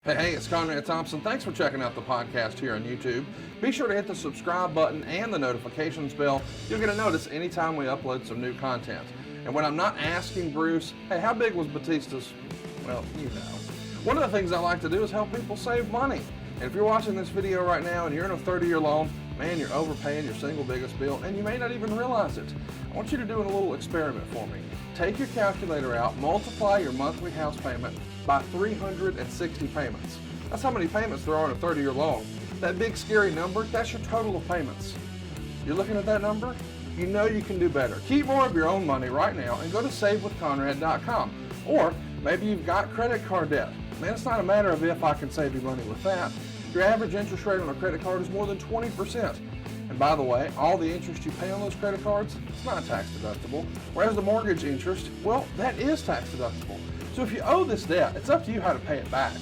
Hey, it's Conrad Thompson. Thanks for checking out the podcast here on YouTube. Be sure to hit the subscribe button and the notifications bell. You'll get a notice anytime we upload some new content. And when I'm not asking Bruce, hey, how big was Batista's? Well, you know. One of the things I like to do is help people save money. And if you're watching this video right now and you're in a 30-year loan, man, you're overpaying your single biggest bill and you may not even realize it. I want you to do a little experiment for me. Take your calculator out, multiply your monthly house payment by 360 payments. That's how many payments there are in a 30-year loan. That big scary number, that's your total of payments. You're looking at that number? You know you can do better. Keep more of your own money right now and go to savewithconrad.com. Or maybe you've got credit card debt. Man, it's not a matter of if I can save you money with that. Your average interest rate on a credit card is more than 20%. And by the way, all the interest you pay on those credit cards, it's not tax deductible. Whereas the mortgage interest, well, that is tax deductible. So if you owe this debt, it's up to you how to pay it back.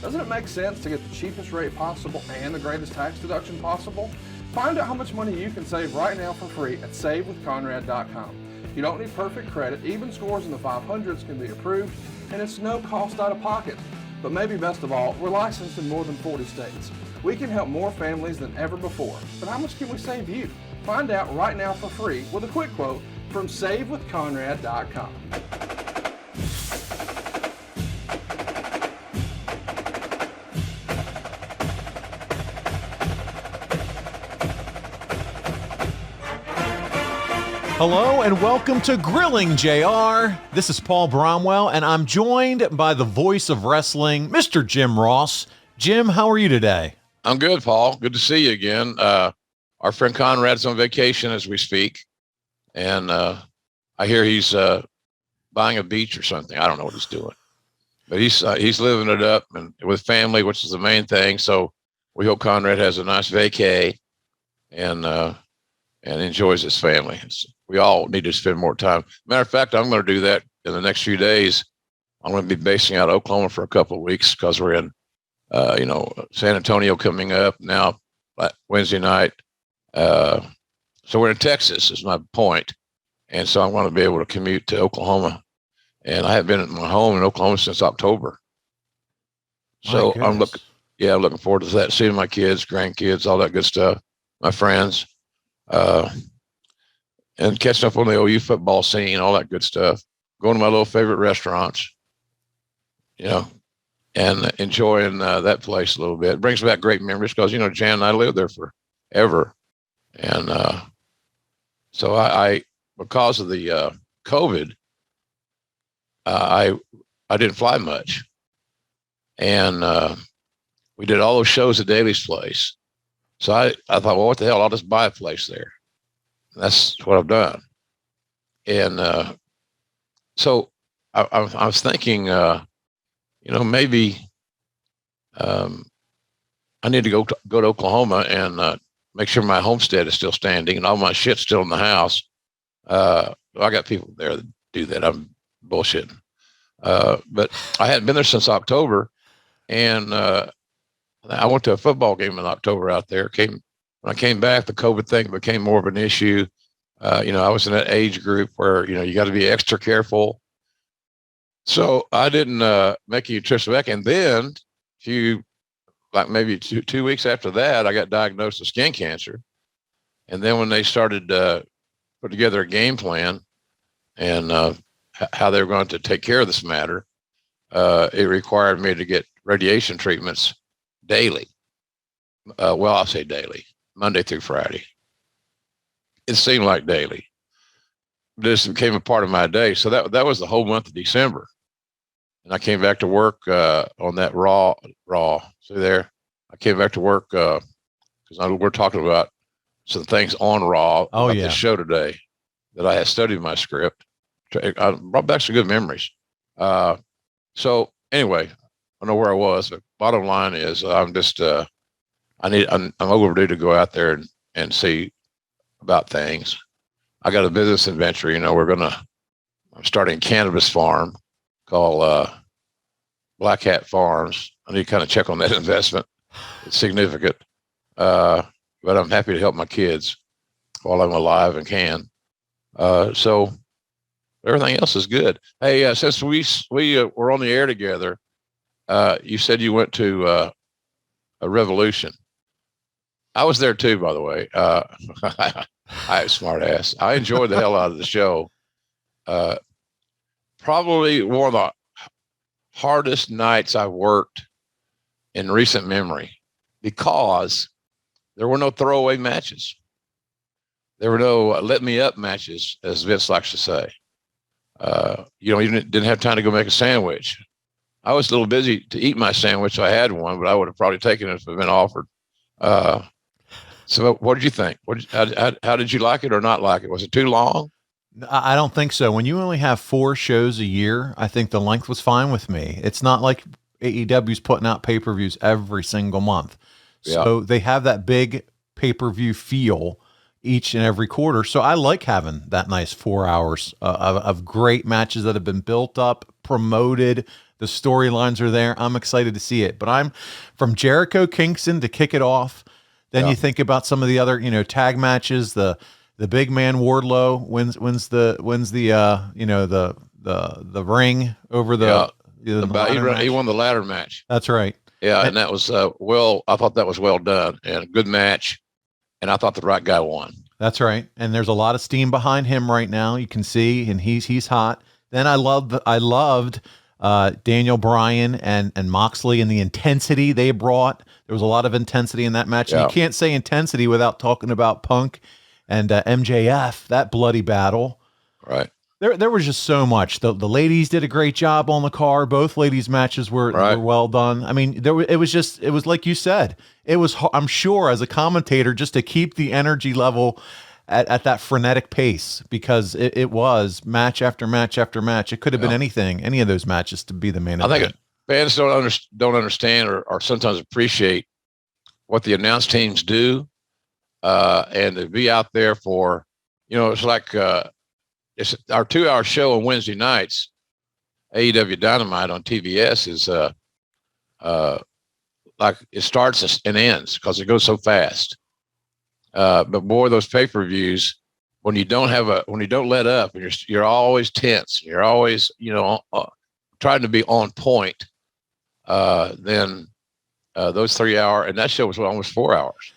Doesn't it make sense to get the cheapest rate possible and the greatest tax deduction possible? Find out how much money you can save right now for free at savewithconrad.com. You don't need perfect credit. Even scores in the 500s can be approved, and it's no cost out of pocket. But maybe best of all, we're licensed in more than 40 states. We can help more families than ever before. But how much can we save you? Find out right now for free with a quick quote from savewithconrad.com. Hello and welcome to Grilling JR. This is Paul Bromwell, and I'm joined by the voice of wrestling, Mr. Jim Ross. Jim, how are you today? I'm good, Paul. Good to see you again. Our friend Conrad's on vacation as we speak, and I hear he's buying a beach or something. I don't know what he's doing, but he's living it up and with family, which is the main thing. So we hope Conrad has a nice vacay and enjoys his family. We all need to spend more time. Matter of fact, I'm going to do that in the next few days. I'm going to be basing out of Oklahoma for a couple of weeks because we're in, San Antonio coming up now, Wednesday night. So we're in Texas is my point. And so I'm going to be able to commute to Oklahoma. And I haven't been at my home in Oklahoma since October. So I'm looking forward to that. Seeing my kids, grandkids, all that good stuff, my friends. And catching up on the OU football scene, all that good stuff. Going to my little favorite restaurants, and enjoying that place a little bit. It brings back great memories because, Jan and I lived there forever. And so I because of the COVID, I didn't fly much. And we did all those shows at Daly's place. So I thought, well, what the hell? I'll just buy a place there. That's what I've done. And so I was thinking, maybe I need to go to Oklahoma and make sure my homestead is still standing and all my shit's still in the house. I got people there that do that. I'm bullshitting. But I hadn't been there since October. And I went to a football game in October out there. When I came back, the COVID thing became more of an issue. I was in that age group where, you got to be extra careful. So I didn't make any trips back. And then maybe two weeks after that, I got diagnosed with skin cancer. And then when they started put together a game plan and how they were going to take care of this matter, it required me to get radiation treatments daily. I'll say daily. Monday through Friday. It seemed like daily. This became a part of my day. So that was the whole month of December. And I came back to work on that Raw. See there? I came back to work because we're talking about some things on Raw about the show today that I had studied my script. I brought back some good memories. So anyway, I don't know where I was, but bottom line is I'm just I'm overdue to go out there and see about things. I got a business adventure. I'm starting a cannabis farm called Black Hat Farms. I need to kind of check on that investment. It's significant. But I'm happy to help my kids while I'm alive and can. So everything else is good. Hey, since we were on the air together, You said you went to a Revolution. I was there too, by the way. I smart ass. I enjoyed the hell out of the show. Probably one of the hardest nights I've worked in recent memory, because there were no throwaway matches. There were no let me up matches, as Vince likes to say. You didn't have time to go make a sandwich. I was a little busy to eat my sandwich, so I had one, but I would have probably taken it if it had been offered. So what did you think? How did you like it or not like it? Was it too long? I don't think so. When you only have 4 shows a year, I think the length was fine with me. It's not like AEW's putting out pay-per-views every single month. So they have that big pay-per-view feel each and every quarter. So I like having that nice 4 hours of great matches that have been built up, promoted. The storylines are there. I'm excited to see it. But I'm from Jericho Kingston to kick it off. Then you think about some of the other, tag matches. The big man Wardlow wins the ring over the he won the ladder match. That's right. Yeah, and that was I thought that was well done and a good match, and I thought the right guy won. That's right. And there's a lot of steam behind him right now. You can see, and he's hot. Then I loved Daniel Bryan and Moxley and the intensity they brought. There was a lot of intensity in that match. And you can't say intensity without talking about Punk and MJF, that bloody battle. Right. There was just so much. The ladies did a great job on the card. Both ladies' matches were well done. I mean, it was like you said. It was, I'm sure, as a commentator, just to keep the energy level at that frenetic pace, because it was match after match after match. It could have been anything, any of those matches to be the main event. I think fans don't understand or sometimes appreciate what the announce teams do, and to be out there for, it's like it's our 2-hour show on Wednesday nights. AEW Dynamite on TBS is like it starts and ends because it goes so fast. But boy, those pay-per-views, when you don't let up, and you're always tense, you're always trying to be on point. Then those 3-hour, and that show was almost 4 hours.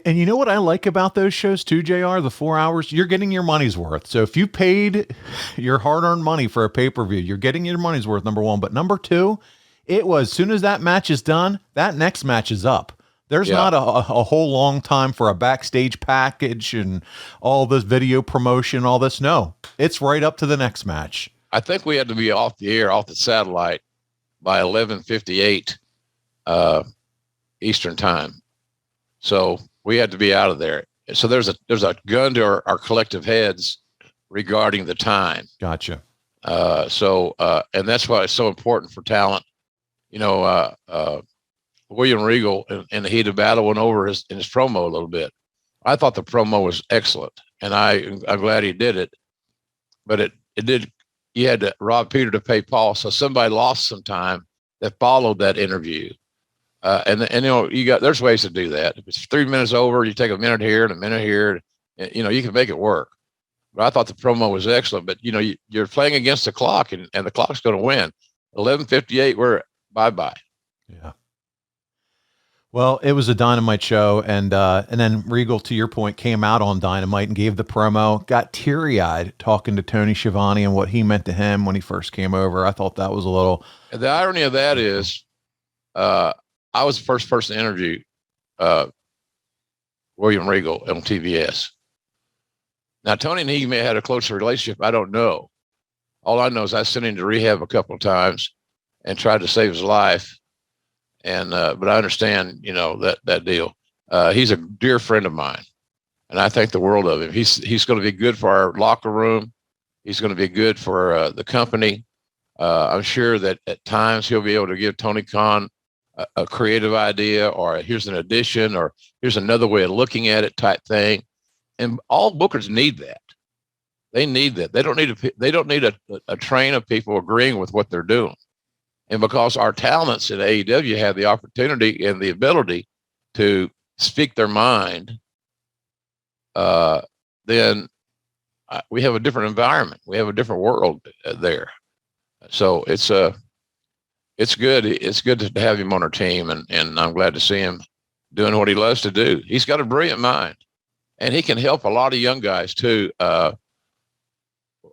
And you know what I like about those shows too, JR? The 4 hours, you're getting your money's worth. So if you paid your hard-earned money for a pay-per-view, you're getting your money's worth, number one. But number two, it was, as soon as that match is done, that next match is up. There's not a whole long time for a backstage package and all this video promotion, all this. No, it's right up to the next match. I think we had to be off the air, off the satellite by 11:58 Eastern time. So we had to be out of there. So there's a gun to our collective heads regarding the time. Gotcha. And that's why it's so important for talent. William Regal in the heat of battle went over in his promo a little bit. I thought the promo was excellent, and I'm glad he did it. But it did. You had to rob Peter to pay Paul, so somebody lost some time that followed that interview. There's ways to do that. If it's 3 minutes over, you take a minute here and a minute here. You can make it work. But I thought the promo was excellent. But you're playing against the clock, and the clock's going to win. 11:58, we're bye. Yeah. Well, it was a Dynamite show, and then Regal, to your point, came out on Dynamite and gave the promo, got teary-eyed talking to Tony Schiavone and what he meant to him when he first came over. I thought that was a little... And the irony of that is I was the first person to interview William Regal on TBS. Now, Tony and he may have had a closer relationship. I don't know. All I know is I sent him to rehab a couple of times and tried to save his life. And but I understand, that deal. He's a dear friend of mine, and I think the world of him. He's going to be good for our locker room. He's going to be good for the company. I'm sure that at times he'll be able to give Tony Khan a creative idea, or here's an addition, or here's another way of looking at it type thing. And all bookers need that. They need that. They don't need a train of people agreeing with what they're doing. And because our talents at AEW have the opportunity and the ability to speak their mind, then we have a different environment. We have a different world there. So it's it's good. It's good to have him on our team, and I'm glad to see him doing what he loves to do. He's got a brilliant mind, and he can help a lot of young guys too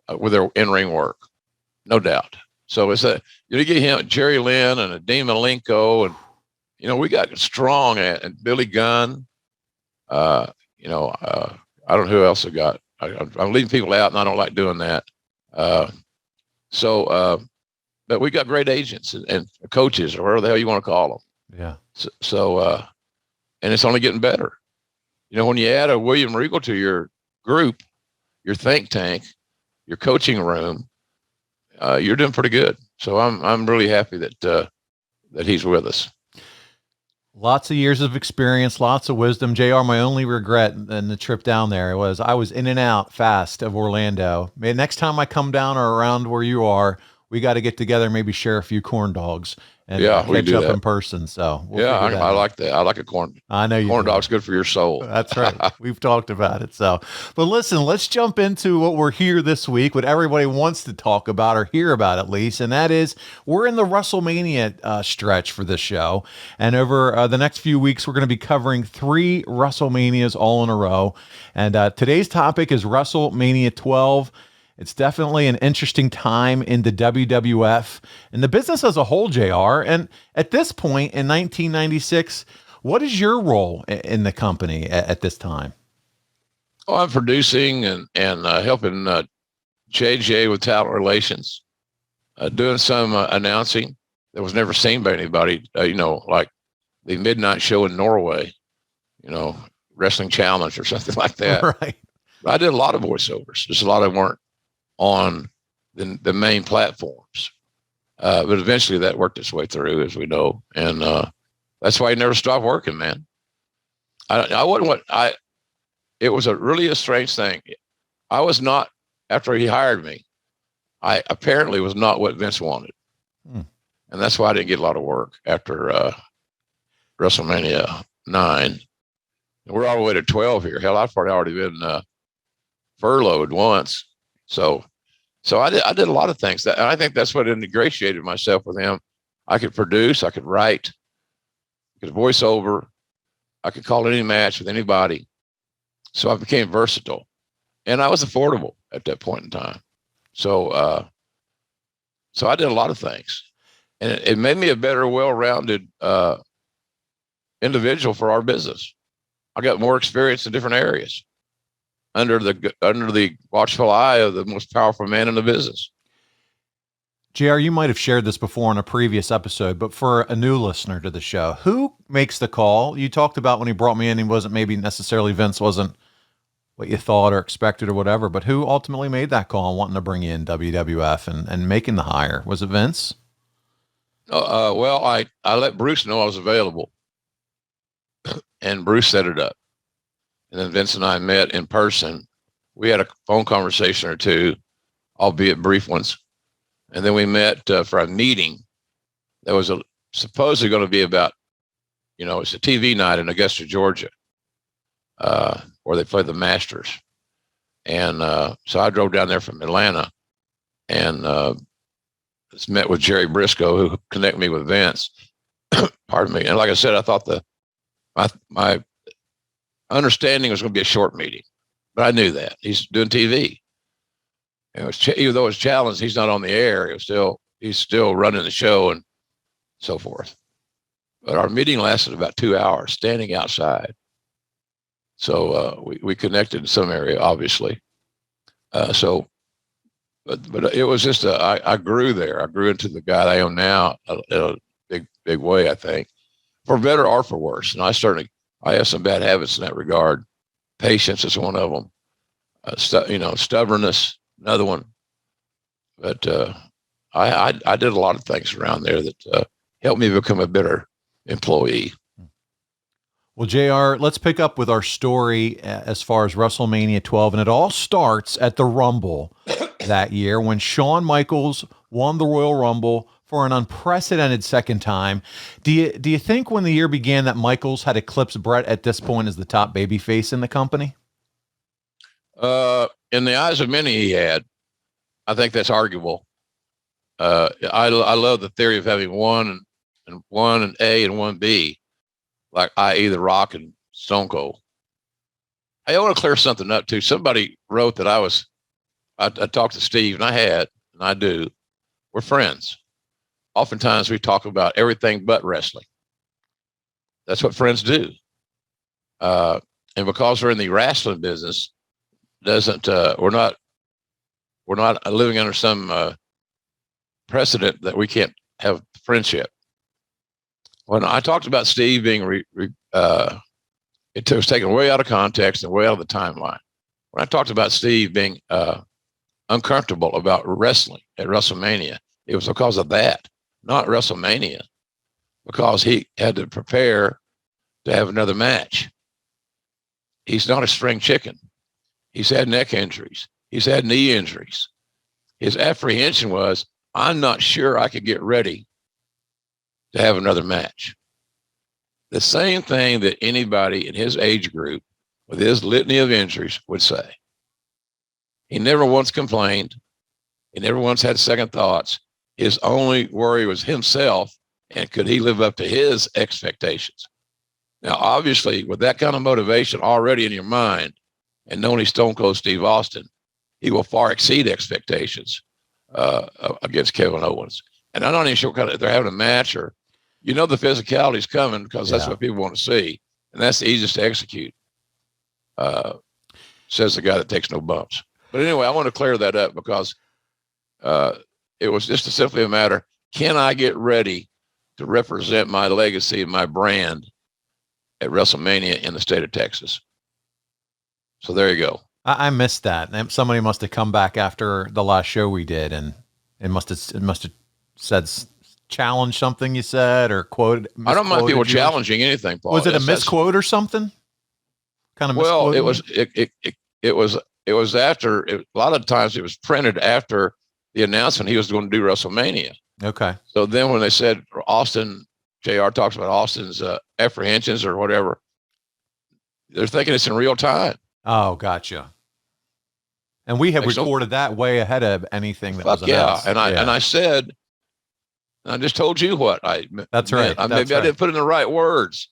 with their in-ring work, no doubt. So you get him, Jerry Lynn, and Dean Malenko, and we got strong and Billy Gunn. I don't know who else I got. I'm leaving people out, and I don't like doing that. But we got great agents and coaches, or whatever the hell you want to call them. Yeah. And it's only getting better. When you add a William Regal to your group, your think tank, your coaching room, you're doing pretty good. So I'm really happy that he's with us. Lots of years of experience, lots of wisdom. JR, my only regret in the trip down there was I was in and out fast of Orlando. Next time I come down or around where you are, we got to get together, maybe share a few corn dogs and catch up in person. So I like that. I like a corn. I know you corn do. Dog's good for your soul. That's right. We've talked about it. So, but listen, let's jump into what we're here this week, what everybody wants to talk about or hear about at least, and that is we're in the WrestleMania stretch for this show, and over the next few weeks, we're going to be covering 3 WrestleManias all in a row, and today's topic is WrestleMania 12. It's definitely an interesting time in the WWF and the business as a whole, JR. And at this point in 1996, what is your role in the company at this time? Oh, I'm producing and helping JJ with talent relations, doing some announcing that was never seen by anybody, like the midnight show in Norway, Wrestling Challenge or something like that. Right. But I did a lot of voiceovers. Just a lot of them weren't on the main platforms. But eventually that worked its way through, as we know. And that's why he never stopped working, man. It was really a strange thing. I was not, after he hired me, I apparently was not what Vince wanted. And that's why I didn't get a lot of work after WrestleMania 9. We're all the way to 12 here. Hell, I've already been furloughed once. So I did a lot of things and I think that's what ingratiated myself with him. I could produce, I could write, I could voice over, I could call any match with anybody. So I became versatile, and I was affordable at that point in time. So I did a lot of things, and it made me a better, well-rounded individual for our business. I got more experience in different areas under the watchful eye of the most powerful man in the business. JR, you might have shared this before in a previous episode, but for a new listener to the show, who makes the call? You talked about when he brought me in, he wasn't maybe necessarily, Vince wasn't what you thought or expected or whatever, but who ultimately made that call wanting to bring you in WWF and making the hire? Was it Vince? Well, I let Bruce know I was available, and Bruce set it up. And then Vince and I met in person. We had a phone conversation or two, albeit brief ones. And then we met for a meeting that was supposedly going to be about, it's a TV night in Augusta, Georgia, where they play the Masters. And so I drove down there from Atlanta and met with Jerry Briscoe, who connected me with Vince. Pardon me. And like I said, I thought my understanding was going to be a short meeting, but I knew that he's doing TV. Even though it's challenged, he's not on the air. He's still running the show and so forth. But our meeting lasted about 2 hours, standing outside. So we connected in some area, obviously. But it was just I grew there. I grew into the guy that I am now in a big way, I think, for better or for worse. And I have some bad habits in that regard. Patience is one of them. Stubbornness, another one. But I did a lot of things around there that helped me become a better employee. Well, JR, let's pick up with our story as far as WrestleMania 12. And it all starts at the Rumble that year when Shawn Michaels won the Royal Rumble for an unprecedented second time. Do you think when the year began that Michaels had eclipsed Bret at this point as the top babyface in the company? In the eyes of many, he had. I think that's arguable. I love the theory of having one and A and one B, like i.e. The Rock and Stone Cold. I want to clear something up too. Somebody wrote that I talked to Steve, and I do. We're friends. Oftentimes we talk about everything but wrestling. That's what friends do. And because we're in the wrestling business, we're not living under some precedent that we can't have friendship. When I talked about Steve being, it was taken way out of context and way out of the timeline. When I talked about Steve being uncomfortable about wrestling at WrestleMania, it was because of that, not WrestleMania, because he had to prepare to have another match. He's not a spring chicken. He's had neck injuries. He's had knee injuries. His apprehension was, I'm not sure I could get ready to have another match. The same thing that anybody in his age group with his litany of injuries would say. He never once complained. He never once had second thoughts. His only worry was himself and could he live up to his expectations. Now, obviously, with that kind of motivation already in your mind and knowing he's Stone Cold Steve Austin, he will far exceed expectations against Kevin Owens. And I'm not even sure if they're having a match or, the physicality is coming because that's what people want to see. And that's the easiest to execute, says the guy that takes no bumps. But anyway, I want to clear that up because it was just simply a matter, can I get ready to represent my legacy and my brand at WrestleMania in the state of Texas? So there you go. I missed that. Somebody must have come back after the last show we did, and it must have said challenge something you said or quoted. I don't mind people challenging anything, Paul. Was it a misquote or something? Kind of. Well, it was after. A lot of times it was printed after the announcement he was going to do WrestleMania. Okay. So then when they said Austin, JR talks about Austin's apprehensions or whatever, they're thinking it's in real time. Oh, gotcha. And we have recorded that way ahead of anything that was announced. And I said, I just told you what I meant. That's right. I didn't put in the right words.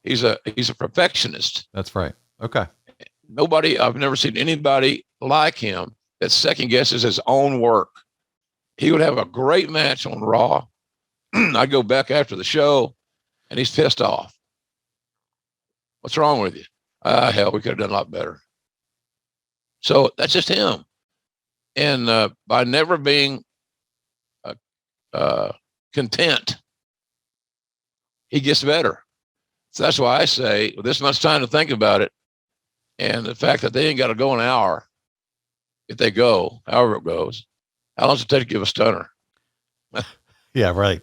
He's a perfectionist. That's right. Okay. I've never seen anybody like him that second guesses his own work. He would have a great match on Raw. I'd go back after the show and he's pissed off. What's wrong with you? Hell, we could have done a lot better. So that's just him. And by never being content, he gets better. So that's why I say, with this much time to think about it, and the fact that they ain't got to go an hour, if they go, however it goes, how long does it take to give a stunner? Yeah, right.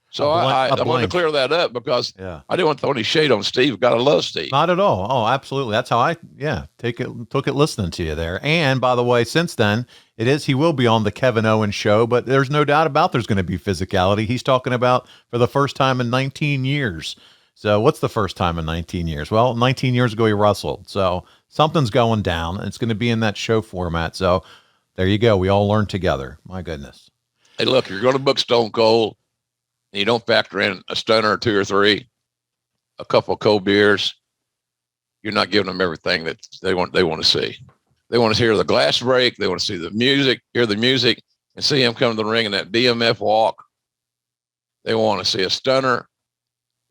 So I wanted to clear that up because I didn't want to throw any shade on Steve. Gotta love Steve. Not at all. Oh, absolutely. That's how I took it listening to you there. And by the way, since then, he will be on the Kevin Owens show, but there's no doubt about there's going to be physicality. He's talking about for the first time in 19 years. So what's the first time in 19 years? Well, 19 years ago he wrestled. So something's going down. It's going to be in that show format. So there you go. We all learned together. My goodness. Hey, look, you're going to book Stone Cold. And you don't factor in a stunner or two or three, a couple of cold beers. You're not giving them everything that they want to see. They want to hear the glass break. They want to see the music, hear the music, and see him come to the ring in that BMF walk. They want to see a stunner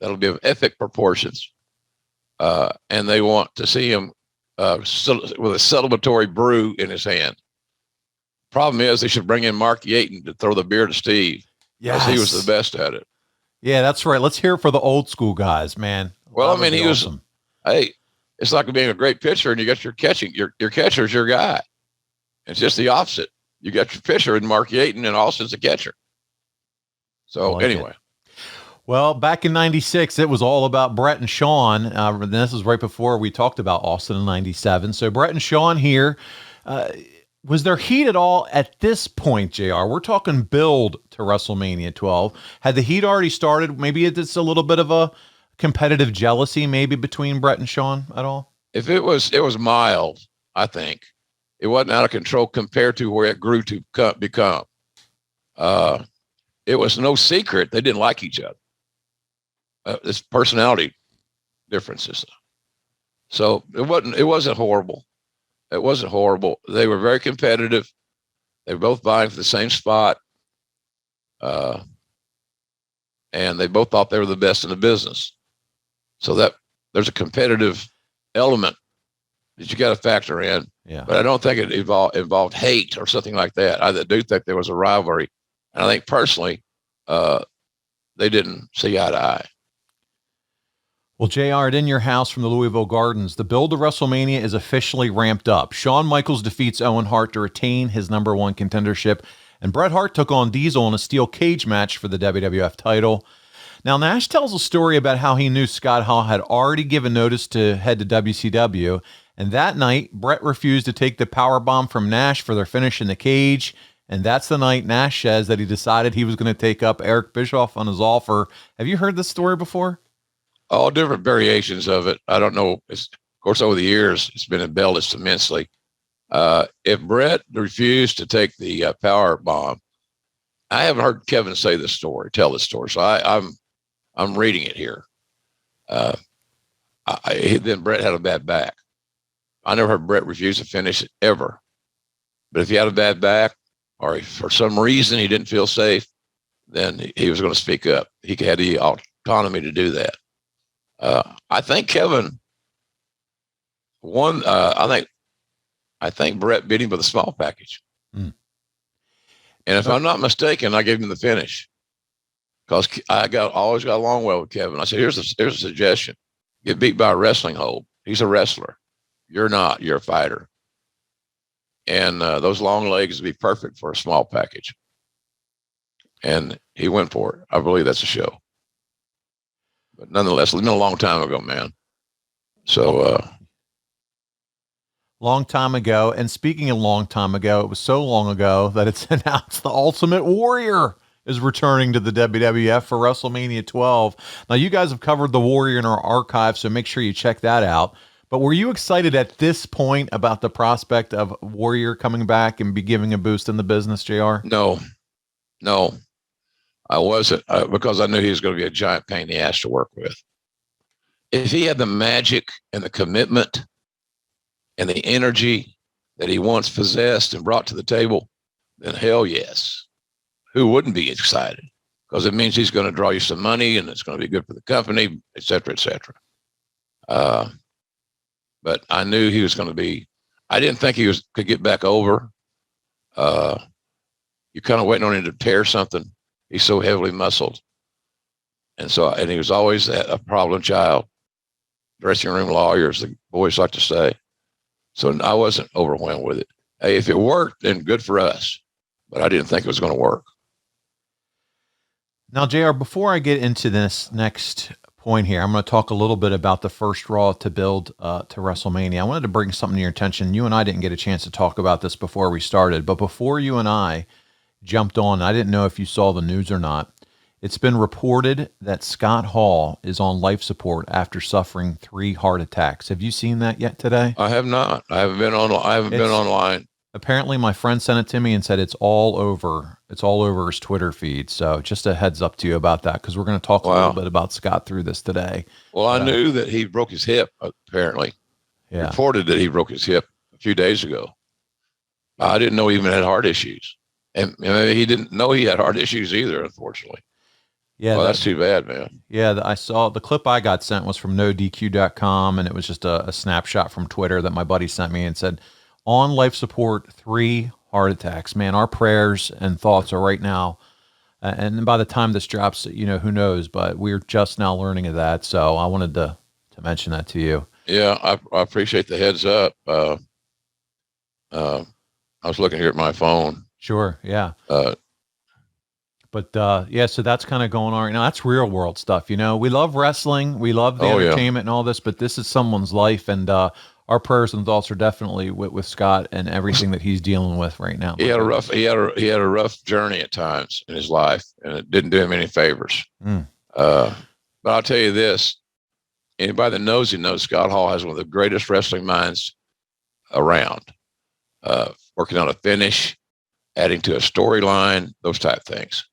that'll be of epic proportions. And they want to see him with a celebratory brew in his hand. Problem is, they should bring in Mark Yaten to throw the beer to Steve. Yes. He was the best at it. Yeah, that's right. Let's hear it for the old school guys, man. Well, he awesome. Hey, it's like being a great pitcher and you got your catching, your catcher's your guy. It's just the opposite. You got your pitcher and Mark Yaten and Austin's a catcher. So anyway. Well, back in 96, it was all about Bret and Shawn. This was right before we talked about Austin in 97. So Bret and Shawn here, was there heat at all at this point, JR? We're talking build to WrestleMania 12. Had the heat already started? Maybe it's a little bit of a competitive jealousy maybe between Bret and Shawn at all? If it was mild, I think. It wasn't out of control compared to where it grew to become. It was no secret they didn't like each other. It's personality differences. So it wasn't horrible. It wasn't horrible. They were very competitive. They were both vying for the same spot. And they both thought they were the best in the business. So that there's a competitive element that you got to factor in. Yeah. But I don't think it involved hate or something like that. I do think there was a rivalry. And I think personally, they didn't see eye to eye. Well, JR, in your house from the Louisville Gardens, the build to WrestleMania is officially ramped up. Shawn Michaels defeats Owen Hart to retain his #1 contendership, and Bret Hart took on Diesel in a steel cage match for the WWF title. Now, Nash tells a story about how he knew Scott Hall had already given notice to head to WCW, and that night, Bret refused to take the powerbomb from Nash for their finish in the cage, and that's the night Nash says that he decided he was going to take up Eric Bischoff on his offer. Have you heard this story before? All different variations of it. I don't know. Of course, over the years, it's been embellished immensely. If Bret refused to take the power bomb, I haven't heard Kevin tell this story. So I'm reading it here. Then Bret had a bad back. I never heard Bret refuse to finish it ever. But if he had a bad back, or if for some reason he didn't feel safe, then he was going to speak up. He had the autonomy to do that. I think Kevin won. I think Bret beat him with a small package. And if I'm not mistaken, I gave him the finish because I always got along well with Kevin. I said, here's a suggestion: get beat by a wrestling hold. He's a wrestler. You're not. You're a fighter. And those long legs would be perfect for a small package. And he went for it. I believe that's a show. But nonetheless, it's been a long time ago, man. So, long time ago. And speaking of long time ago, it was so long ago that it's announced the Ultimate Warrior is returning to the WWF for WrestleMania 12. Now, you guys have covered the Warrior in our archive, so make sure you check that out. But were you excited at this point about the prospect of Warrior coming back and be giving a boost in the business, JR? No, I wasn't, because I knew he was going to be a giant pain in the ass to work with. If he had the magic and the commitment and the energy that he once possessed and brought to the table, then hell yes. Who wouldn't be excited? Because it means he's going to draw you some money and it's going to be good for the company, et cetera, et cetera. But I knew he was going to be, I didn't think he could get back over. You're kind of waiting on him to tear something. He's so heavily muscled. And he was always a problem child. Dressing room lawyer, as the boys like to say. So I wasn't overwhelmed with it. Hey, if it worked, then good for us. But I didn't think it was going to work. Now, JR, before I get into this next point here, I'm going to talk a little bit about the first Raw to build to WrestleMania. I wanted to bring something to your attention. You and I didn't get a chance to talk about this before we started, but before you and I jumped on, I didn't know if you saw the news or not. It's been reported that Scott Hall is on life support after suffering 3 heart attacks. Have you seen that yet today? I have not. I haven't been online. Apparently my friend sent it to me and said it's all over his Twitter feed. So just a heads up to you about that, because we're going to talk a little bit about Scott through this today. Well, I knew that he broke his hip, apparently. Yeah. Reported that he broke his hip a few days ago. I didn't know he even had heart issues. And he didn't know he had heart issues either, unfortunately. Yeah. Well, that's too bad, man. Yeah, I saw the clip I got sent was from NoDQ.com, and it was just a snapshot from Twitter that my buddy sent me and said, on life support, 3 heart attacks. Man, our prayers and thoughts are right now. And by the time this drops, who knows, but we're just now learning of that. So I wanted to mention that to you. Yeah, I appreciate the heads up. I was looking here at my phone. Sure. Yeah. So that's kind of going on right now. That's real world stuff. We love wrestling. We love the entertainment and all this, but this is someone's life. And, our prayers and thoughts are definitely with Scott and everything that he's dealing with right now. He had a rough journey at times in his life, and it didn't do him any favors. But I'll tell you this: anybody that knows him knows Scott Hall has one of the greatest wrestling minds around. Working on a finish adding to a storyline, those type things.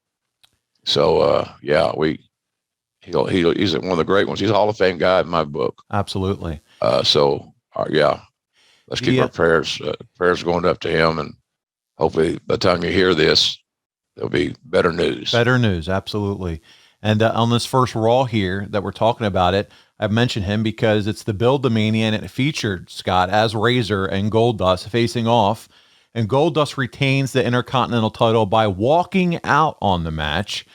So, he's one of the great ones. He's a Hall of Fame guy in my book. Absolutely. Let's keep our prayers going up to him, and hopefully by the time you hear this, there'll be better news. Better news, absolutely. And on this first Raw here that we're talking about it, I've mentioned him because it's the Build-A-Mania, and it featured Scott as Razor and Goldust facing off, and Goldust retains the Intercontinental title by walking out on the match.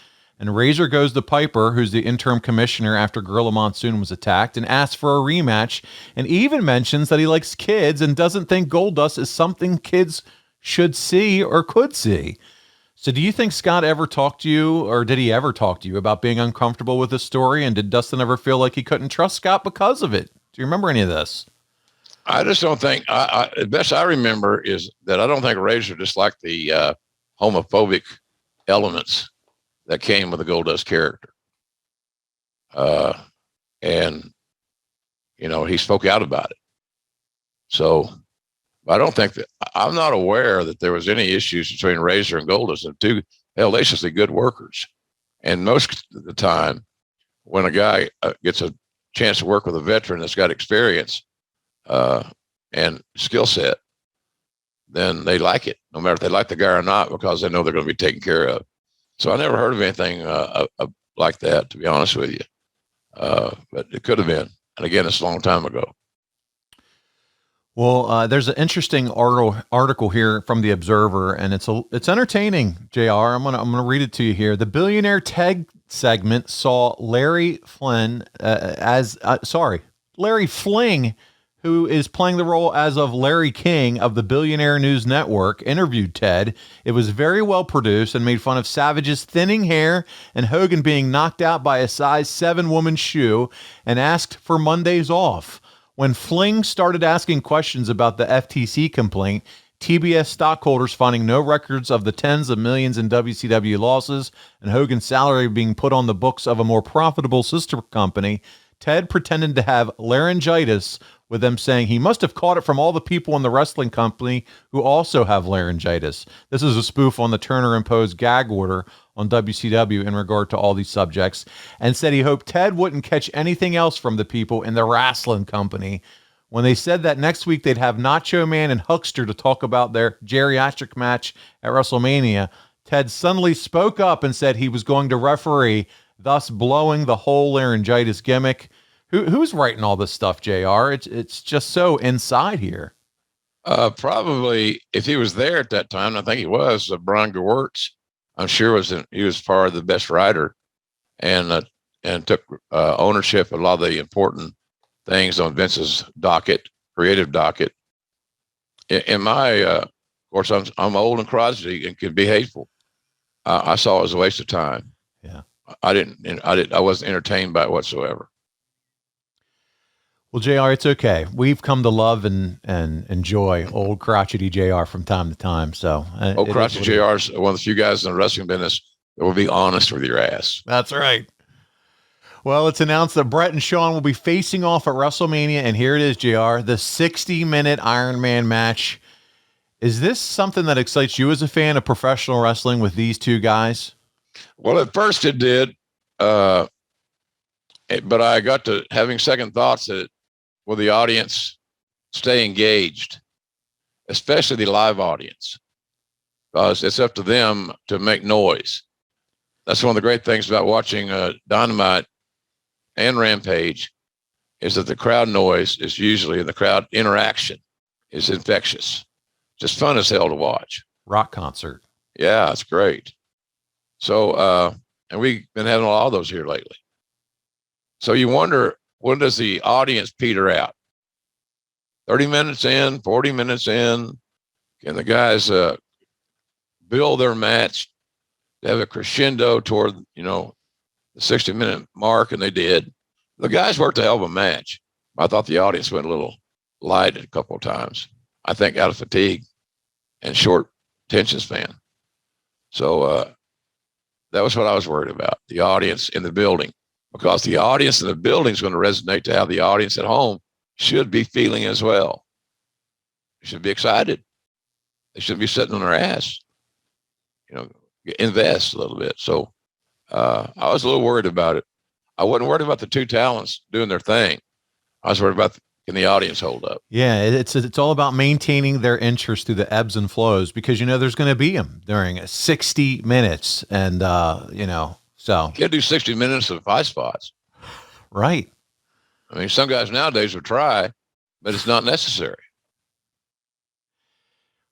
And Razor goes to Piper, who's the interim commissioner after Gorilla Monsoon was attacked, and asks for a rematch, and even mentions that he likes kids and doesn't think Goldust is something kids should see or could see. So do you think Scott ever talked to you, or did he ever talk to you about being uncomfortable with the story? And did Dustin ever feel like he couldn't trust Scott because of it? Do you remember any of this? I just don't think, the best I remember is that I don't think Razor disliked the homophobic elements that came with the Goldust character. And, he spoke out about it. So I don't think that, I'm not aware that there was any issues between Razor and Goldust. And two hellaciously good workers. And most of the time, when a guy gets a chance to work with a veteran that's got experience and skill set, then they like it, no matter if they like the guy or not, because they know they're going to be taken care of. So I never heard of anything like that, to be honest with you. But it could have been. And again, it's a long time ago. Well, there's an interesting article here from the Observer, and it's entertaining, JR. I'm gonna read it to you here. The Billionaire Tag segment saw Larry Fling, who is playing the role as of Larry King of the Billionaire News Network, interviewed Ted. It was very well produced and made fun of Savage's thinning hair and Hogan being knocked out by a size 7 woman's shoe, and asked for Mondays off. When Fling started asking questions about the FTC complaint, TBS stockholders finding no records of the tens of millions in WCW losses and Hogan's salary being put on the books of a more profitable sister company, Ted pretended to have laryngitis, with them saying he must have caught it from all the people in the wrestling company who also have laryngitis. This is a spoof on the Turner-imposed gag order on WCW in regard to all these subjects, and said he hoped Ted wouldn't catch anything else from the people in the wrestling company. When they said that next week they'd have Nacho Man and Huckster to talk about their geriatric match at WrestleMania, Ted suddenly spoke up and said he was going to referee, thus blowing the whole laryngitis gimmick. Who's writing all this stuff, JR? It's just so inside here. Probably, if he was there at that time, I think he was, Brian Gewirtz, I'm sure he was part of the best writer, and took ownership of a lot of the important things on Vince's docket, creative docket. In my, of course, I'm old and crotchety and can be hateful. I saw it as a waste of time. Yeah, I wasn't entertained by it whatsoever. Well, JR, it's okay. We've come to love and enjoy old crotchety JR from time to time. So old crotchety JR is one of the few guys in the wrestling business that will be honest with your ass. That's right. Well, it's announced that Bret and Shawn will be facing off at WrestleMania, and here it is, JR, the 60-minute Ironman match. Is this something that excites you as a fan of professional wrestling with these two guys? Well, at first it did, but I got to having second thoughts that will the audience stay engaged, especially the live audience, because it's up to them to make noise. That's one of the great things about watching Dynamite and Rampage, is that the crowd noise is usually, and the crowd interaction is infectious. Just fun as hell to watch. Rock concert. Yeah, it's great. So, and we've been having a lot of those here lately. So you wonder, when does the audience peter out? 30 minutes in, 40 minutes in, can the guys build their match to have a crescendo toward, the 60-minute mark? And they did. The guys worked a hell of a match. I thought the audience went a little light a couple of times. I think out of fatigue and short attention span. So that was what I was worried about, the audience in the building. Because the audience in the building is going to resonate to how the audience at home should be feeling as well. They should be excited. They shouldn't be sitting on their ass. invest a little bit. So I was a little worried about it. I wasn't worried about the two talents doing their thing. I was worried about can the audience hold up? Yeah, it's all about maintaining their interest through the ebbs and flows, because there's going to be them during 60 minutes, and so you can't do 60 minutes of 5 spots. Right. I mean, some guys nowadays would try, but it's not necessary.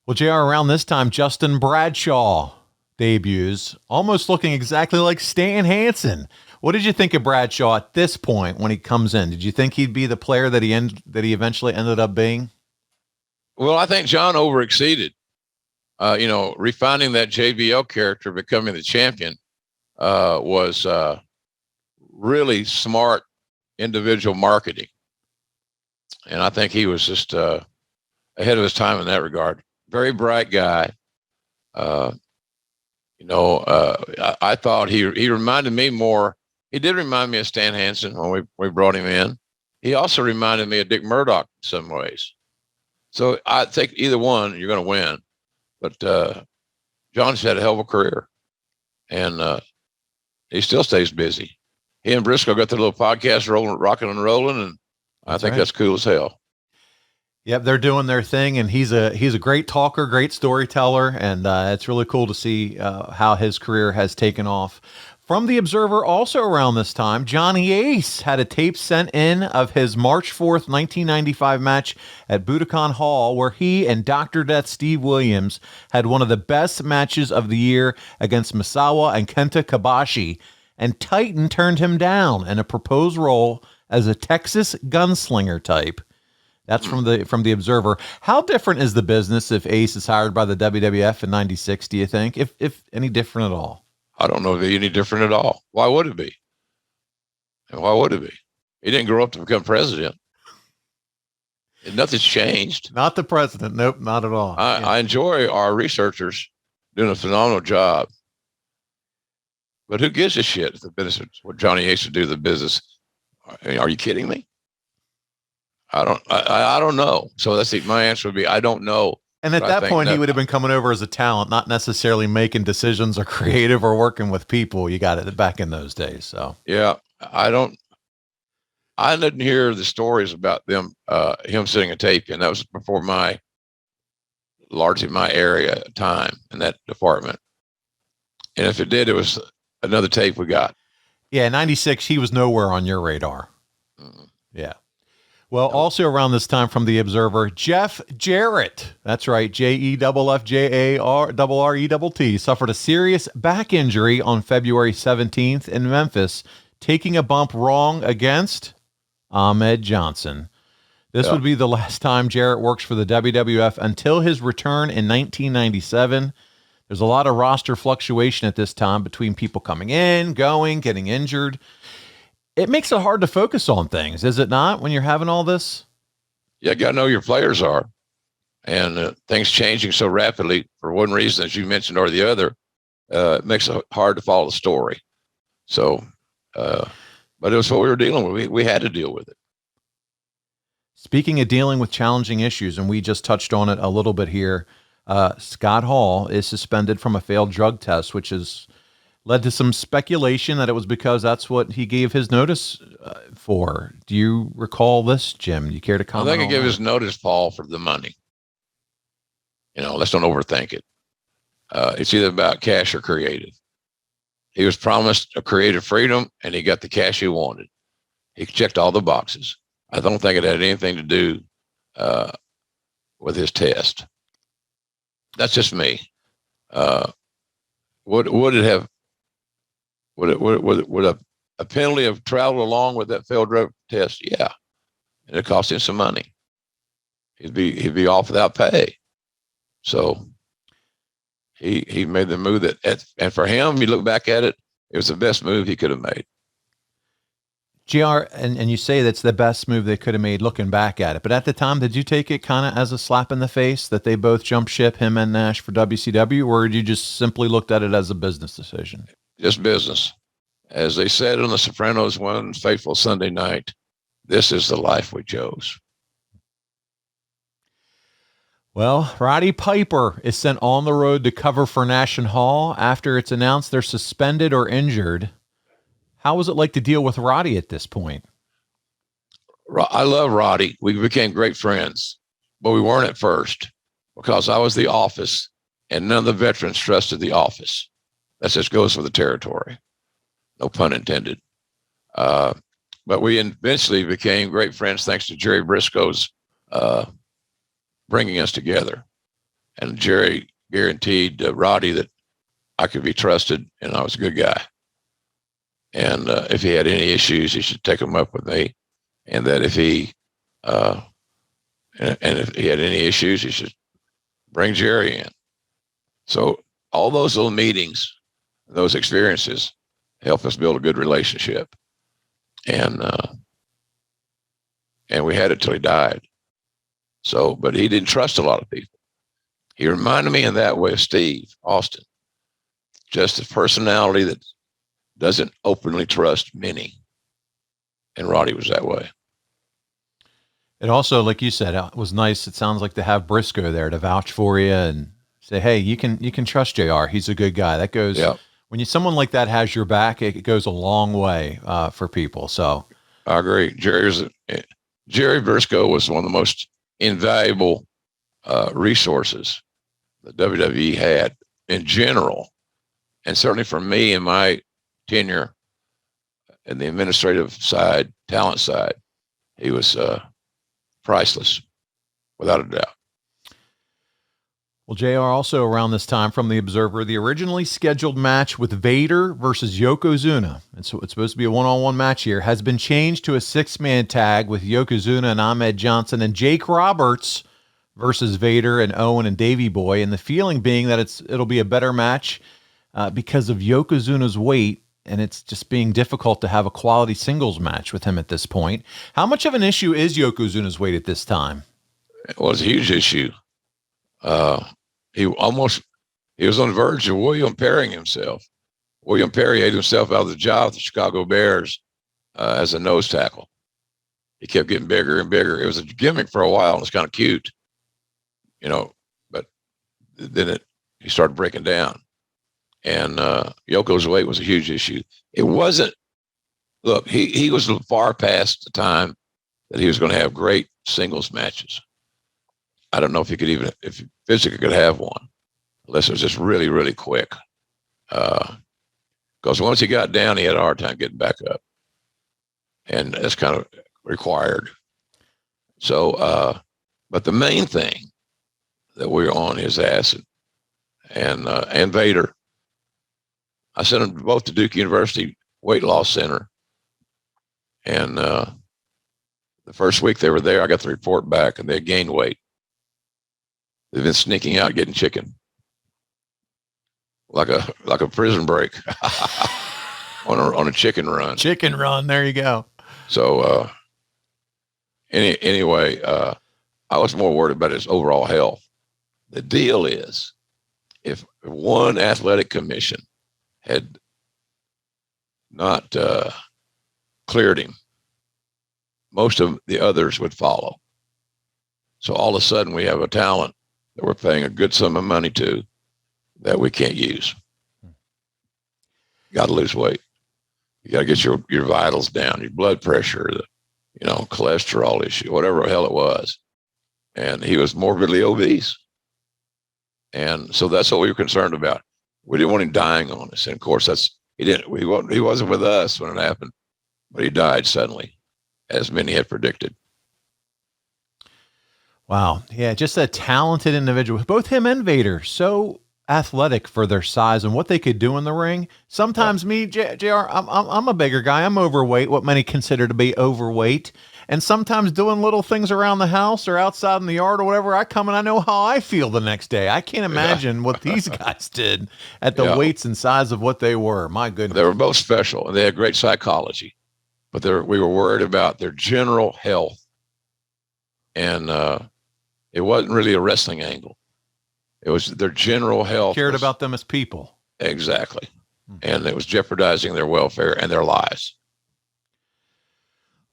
Well, JR, around this time, Justin Bradshaw debuts, almost looking exactly like Stan Hansen. What did you think of Bradshaw at this point when he comes in? Did you think he'd be the player that he eventually ended up being? Well, I think John overexceeded. Refining that JBL character, becoming the champion, was really smart individual marketing. And I think he was just ahead of his time in that regard. Very bright guy. I thought he reminded me more. He did remind me of Stan Hansen when we brought him in. He also reminded me of Dick Murdoch in some ways. So I think either one, you're going to win. But John's had a hell of a career, and he still stays busy. He and Briscoe got their little podcast rolling, rocking and rolling, and I think that's cool as hell. Yep, they're doing their thing, and he's a great talker, great storyteller, and it's really cool to see how his career has taken off. From the Observer, also around this time, Johnny Ace had a tape sent in of his March 4th, 1995 match at Budokan Hall, where he and Dr. Death Steve Williams had one of the best matches of the year against Misawa and Kenta Kobashi, and Titan turned him down in a proposed role as a Texas gunslinger type. That's from the Observer. How different is the business if Ace is hired by the WWF in '96, do you think? If any different at all? I don't know if it's any different at all. Why would it be? And why would it be? He didn't grow up to become president. And nothing's changed. Not the president. Nope, not at all. I enjoy our researchers doing a phenomenal job. But who gives a shit if the business, what Johnny Ace would do to the business? I mean, are you kidding me? I don't know. So my answer would be, I don't know. And at that point, he would have been coming over as a talent, not necessarily making decisions or creative or working with people. You got it back in those days. So yeah, I didn't hear the stories about him sitting a tape in. That was before largely my area time in that department. And if it did, it was another tape we got. Yeah, 96, he was nowhere on your radar. Mm-hmm. Yeah. Well, also around this time from the Observer, Jeff Jarrett, that's right, JEFFJARRETT, suffered a serious back injury on February 17th in Memphis, taking a bump wrong against Ahmed Johnson. This would be the last time Jarrett works for the WWF until his return in 1997. There's a lot of roster fluctuation at this time between people coming in, going, getting injured. It makes it hard to focus on things, is it not, when you're having all this? Yeah, you got to know your players are. And things changing so rapidly for one reason, as you mentioned, or the other, it makes it hard to follow the story. So, but it was what we were dealing with. We had to deal with it. Speaking of dealing with challenging issues, and we just touched on it a little bit here, Scott Hall is suspended from a failed drug test, which has led to some speculation that it was because that's what he gave his notice for. Do you recall this, Jim? Do you care to comment? I think he gave his notice, Paul, for the money. Let's don't overthink it. It's either about cash or creative. He was promised a creative freedom, and he got the cash he wanted. He checked all the boxes. I don't think it had anything to do with his test. That's just me. Would a penalty have traveled along with that failed drug test? Yeah, and it cost him some money. He'd be off without pay. So he made the move and for him, you look back at it, it was the best move he could have made. JR, and you say that's the best move they could have made looking back at it. But at the time, did you take it kind of as a slap in the face that they both jumped ship, him and Nash, for WCW, or did you just simply looked at it as a business decision? Just business. As they said on The Sopranos one fateful Sunday night, this is the life we chose. Well, Roddy Piper is sent on the road to cover for Nash and Hall after it's announced they're suspended or injured. How was it like to deal with Roddy at this point? I love Roddy. We became great friends, but we weren't at first because I was the office and none of the veterans trusted the office. That just goes for the territory. No pun intended. But we eventually became great friends thanks to Jerry Briscoe's bringing us together. And Jerry guaranteed Roddy that I could be trusted and I was a good guy. And if he had any issues, he should take them up with me. And that if he and if he had any issues, he should bring Jerry in. So all those little meetings, those experiences help us build a good relationship. And we had it till he died. So, but he didn't trust a lot of people. He reminded me in that way of Steve Austin, just a personality that doesn't openly trust many. And Roddy was that way. It also, like you said, it was nice. It sounds like to have Briscoe there to vouch for you and say, "Hey, you can trust JR. He's a good guy." That goes when someone like that has your back. It goes a long way for people. So I agree. Jerry Briscoe was one of the most invaluable resources the WWE had in general, and certainly for me in my tenure in the administrative side, talent side, he was priceless, without a doubt. Well, JR, also around this time from The Observer, the originally scheduled match with Vader versus Yokozuna, and so it's supposed to be a one-on-one match here, has been changed to a six-man tag with Yokozuna and Ahmed Johnson and Jake Roberts versus Vader and Owen and Davey Boy, and the feeling being that it'll be a better match because of Yokozuna's weight, and it's just being difficult to have a quality singles match with him at this point. How much of an issue is Yokozuna's weight at this time? It was a huge issue. He was on the verge of William Perrying himself. William Perry ate himself out of the job with the Chicago Bears as a nose tackle. He kept getting bigger and bigger. It was a gimmick for a while, and it's kind of cute, but then he started breaking down. And Yoko's weight was a huge issue. It wasn't, look, he was far past the time that he was going to have great singles matches. I don't know if if he physically could have one, unless it was just really, really quick. Because once he got down, he had a hard time getting back up. And that's kind of required. So, but the main thing that we were on his ass and Vader, I sent them both to Duke University Weight Loss Center. And the first week they were there, I got the report back and they gained weight. They've been sneaking out, getting chicken. Like a prison break on a chicken run. Chicken run, there you go. So anyway, I was more worried about his overall health. The deal is, if one athletic commission had not cleared him, most of the others would follow. So all of a sudden we have a talent that we're paying a good sum of money to that we can't use. You got to lose weight. You got to get your vitals down, your blood pressure, cholesterol issue, whatever the hell it was. And he was morbidly obese. And so that's what we were concerned about. We didn't want him dying on us. And of course, he wasn't with us when it happened, but he died suddenly, as many had predicted. Wow. Yeah, just a talented individual. Both him and Vader, so athletic for their size and what they could do in the ring. Sometimes me, JR, I'm a bigger guy. I'm overweight, what many consider to be overweight. And sometimes doing little things around the house or outside in the yard or whatever, I come and I know how I feel the next day. I can't imagine what these guys did at the weights and size of what they were. My goodness. They were both special and they had great psychology, but we were worried about their general health. And it wasn't really a wrestling angle. It was their general health. Cared about them as people. Exactly. And it was jeopardizing their welfare and their lives.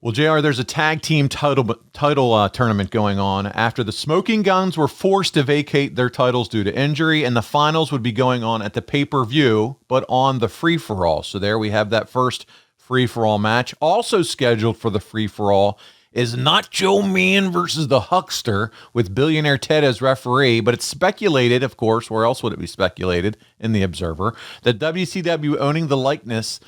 Well, JR, there's a tag team title tournament going on after the Smoking Guns were forced to vacate their titles due to injury, and the finals would be going on at the pay-per-view, but on the free-for-all. So there we have that first free-for-all match. Also scheduled for the free-for-all is Nacho Man versus the Huckster with Billionaire Ted as referee, but it's speculated, of course, where else would it be speculated, in the Observer, that WCW owning the likeness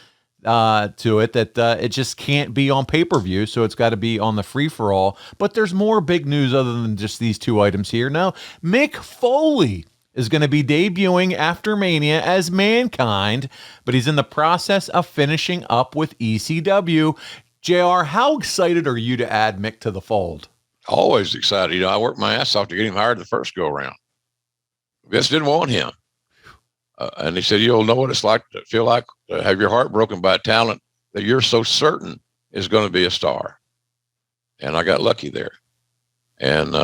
to it, that it just can't be on pay-per-view, so it's got to be on the free-for-all. But there's more big news other than just these two items here. Now, Mick Foley is going to be debuting after Mania as Mankind, but he's in the process of finishing up with ECW. JR, how excited are you to add Mick to the fold? Always excited. You know, I worked my ass off to get him hired the first go-around. Vince didn't want him. And he said, you'll know what it's like to feel like to have your heart broken by a talent that you're so certain is going to be a star. And I got lucky there. And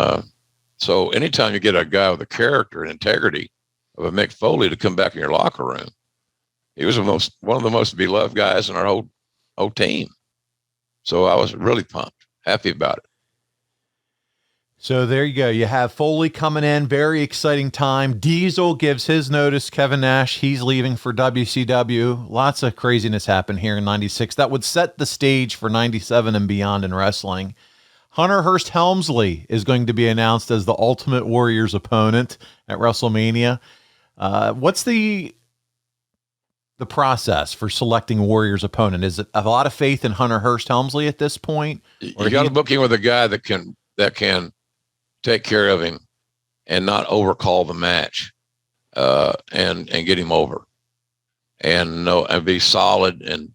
so anytime you get a guy with the character and integrity of a Mick Foley to come back in your locker room, he was one of the most beloved guys in our whole team. So I was really pumped, happy about it. So there you go. You have Foley coming in. Very exciting time. Diesel gives his notice. Kevin Nash, he's leaving for WCW. Lots of craziness happened here in 96. That would set the stage for 97 and beyond in wrestling. Hunter Hearst Helmsley is going to be announced as the Ultimate Warrior's opponent at WrestleMania. What's the process for selecting Warrior's opponent? Is it a lot of faith in Hunter Hearst Helmsley at this point? You got to book him with a guy that can take care of him and not overcall the match, and get him over, and be solid and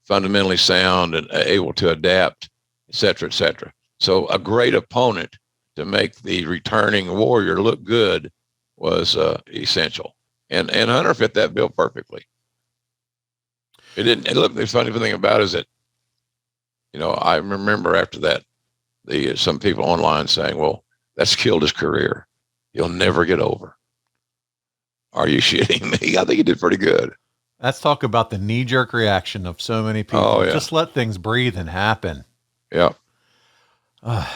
fundamentally sound and able to adapt, et cetera, et cetera. So a great opponent to make the returning Warrior look good was essential. And Hunter fit that bill perfectly. It didn't. And look, the funny thing about it is that, I remember after that, some people online saying, well, that's killed his career. He'll never get over. Are you shitting me? I think he did pretty good. Let's talk about the knee-jerk reaction of so many people. Oh, yeah. Just let things breathe and happen. Yeah. I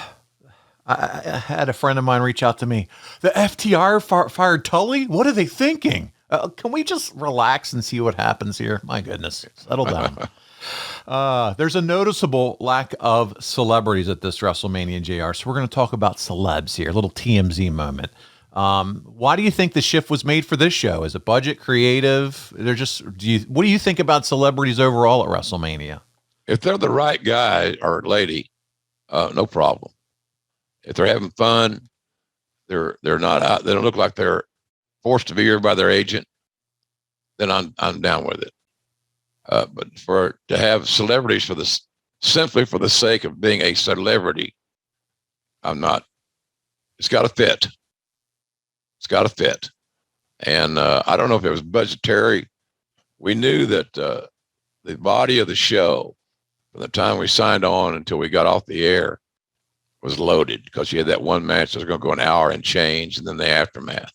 had a friend of mine reach out to me. The FTR fired Tully? What are they thinking? Can we just relax and see what happens here? My goodness. Settle down. There's a noticeable lack of celebrities at this WrestleMania, JR. So we're going to talk about celebs here. A little TMZ moment. Why do you think the shift was made for this show? Is it budget, creative? What do you think about celebrities overall at WrestleMania? If they're the right guy or lady, no problem. If they're having fun, they're not out. They don't look like they're forced to be here by their agent, then I'm down with it. But to have celebrities simply for the sake of being a celebrity, I'm not. It's got to fit. It's got to fit. And I don't know if it was budgetary. We knew that the body of the show, from the time we signed on until we got off the air, was loaded because you had that one match that was going to go an hour and change, and then the aftermath.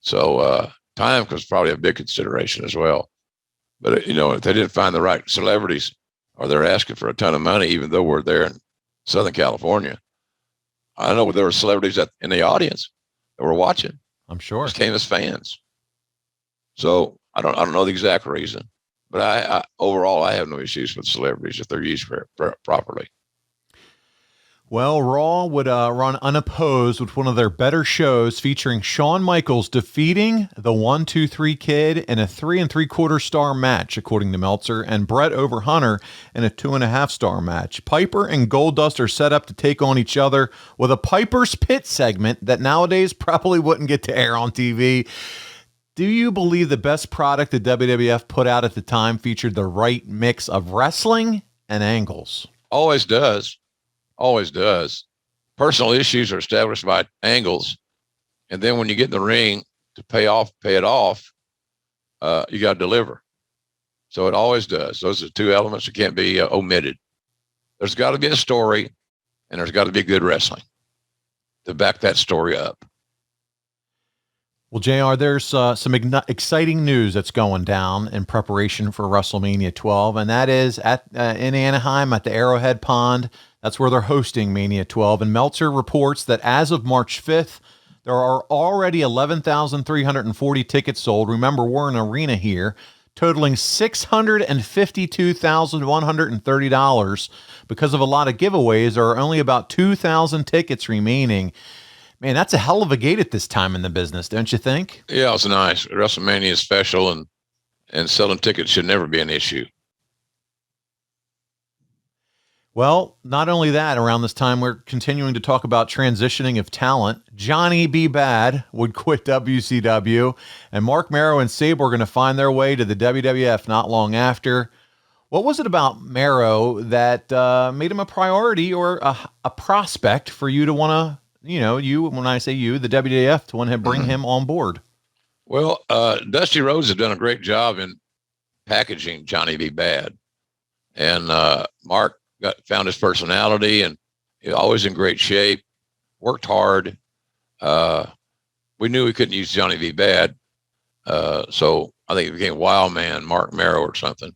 So time was probably a big consideration as well. But, if they didn't find the right celebrities, or they're asking for a ton of money, even though we're there in Southern California, I know there were celebrities in the audience that were watching. I'm sure. Just came as fans. So I don't know the exact reason, but I overall, I have no issues with celebrities if they're used properly. Well, Raw would run unopposed with one of their better shows featuring Shawn Michaels defeating the 1-2-3 Kid in a 3 3/4 star match, according to Meltzer, and Bret over Hunter in a 2.5 star match. Piper and Goldust are set up to take on each other with a Piper's Pit segment that nowadays probably wouldn't get to air on TV. Do you believe the best product the WWF put out at the time featured the right mix of wrestling and angles? Always does. Always does. Personal issues are established by angles. And then when you get in the ring to pay it off, you got to deliver. So it always does. Those are two elements that can't be omitted. There's got to be a story, and there's got to be good wrestling to back that story up. Well, JR, there's some exciting news that's going down in preparation for WrestleMania 12, and that is in Anaheim at the Arrowhead Pond. That's where they're hosting Mania 12. And Meltzer reports that as of March 5th, there are already 11,340 tickets sold. Remember, we're in an arena here, totaling $652,130. Because of a lot of giveaways, there are only about 2,000 tickets remaining. Man, that's a hell of a gate at this time in the business, don't you think? Yeah, it's nice. WrestleMania is special, and selling tickets should never be an issue. Well, not only that, around this time, we're continuing to talk about transitioning of talent. Johnny B. Bad would quit WCW, and Mark Mero and Sable are going to find their way to the WWF not long after. What was it about Mero that made him a priority or a prospect for you to want to, when I say you, the WWF, to want to bring him on board? Well, Dusty Rhodes has done a great job in packaging Johnny B. Bad. And Mark found his personality, and he's always in great shape, worked hard. We knew we couldn't use Johnny B. Bad. So I think it became Wild Man, Mark Mero or something.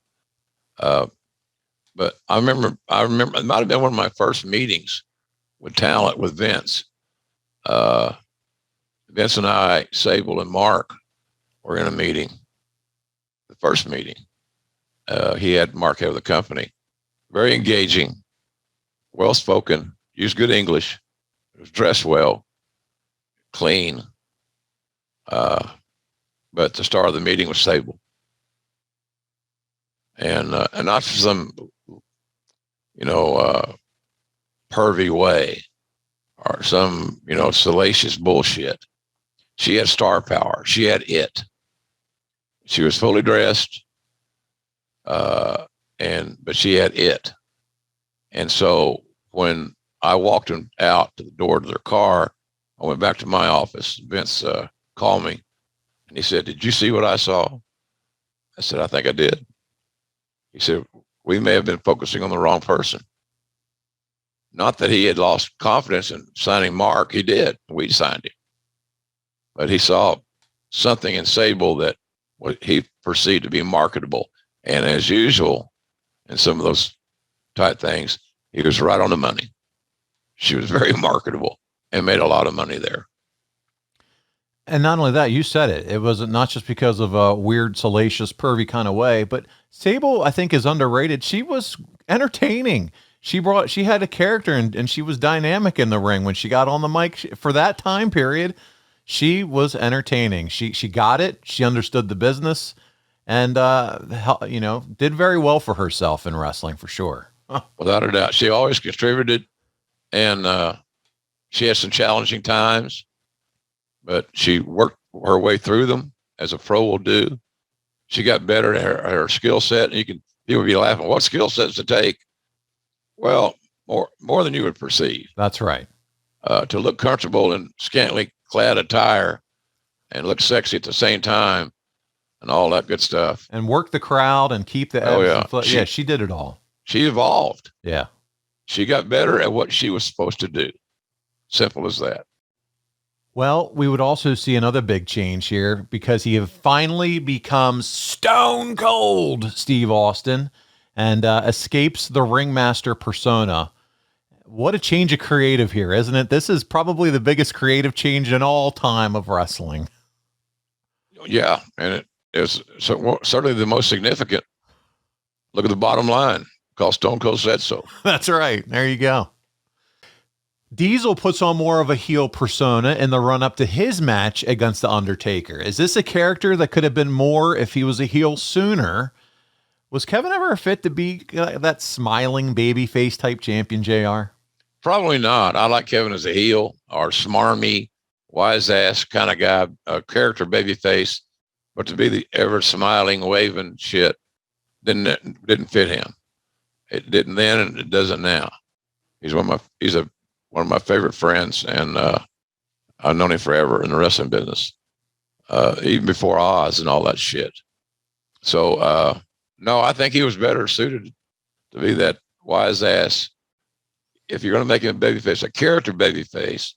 But I remember it might have been one of my first meetings with talent with Vince. Vince and I, Sable and Mark, were in a meeting, the first meeting. He had Mark head of the company. Very engaging, well-spoken, used good English, was dressed well, clean. But the star of the meeting was Sable. And not for some, pervy way or some, salacious bullshit. She had star power. She had it. She was fully dressed, but she had it. And so when I walked them out to the door to their car, I went back to my office. Vince called me, and he said, "Did you see what I saw?" I said, "I think I did." He said, "We may have been focusing on the wrong person." Not that he had lost confidence in signing Mark. He did. We signed him. But he saw something in Sable that he perceived to be marketable. And as usual, in some of those type things, he was right on the money. She was very marketable and made a lot of money there. And not only that, you said it. It wasn't not just because of a weird, salacious, pervy kind of way, but Sable, I think, is underrated. She was entertaining. She had a character, and she was dynamic in the ring when she got on the mic. For that time period, she was entertaining. She got it. She understood the business, and did very well for herself in wrestling for sure. Without a doubt, she always contributed, and she had some challenging times, but she worked her way through them as a pro will do. She got better at her skill set. And people would be laughing, what skill sets to take? Well, more than you would perceive. That's right. To look comfortable in scantily clad attire and look sexy at the same time and all that good stuff. And work the crowd and keep the she did it all. She evolved. Yeah. She got better at what she was supposed to do. Simple as that. Well, we would also see another big change here because he have finally becomes Stone Cold Steve Austin and escapes the ringmaster persona. What a change of creative here, isn't it? This is probably the biggest creative change in all time of wrestling. Yeah, and it is certainly the most significant. Look at the bottom line, because Stone Cold said so. That's right. There you go. Diesel puts on more of a heel persona in the run-up to his match against The Undertaker. Is this a character that could have been more if he was a heel sooner? Was Kevin ever fit to be that smiling babyface type champion, JR? Probably not. I like Kevin as a heel or smarmy, wise-ass kind of guy, a character babyface, but to be the ever-smiling, waving shit didn't fit him. It didn't then, and it doesn't now. He's one of my favorite friends, and I've known him forever in the wrestling business, even before Oz and all that shit. So, no, I think he was better suited to be that wise ass. If you're going to make him a babyface, a character babyface,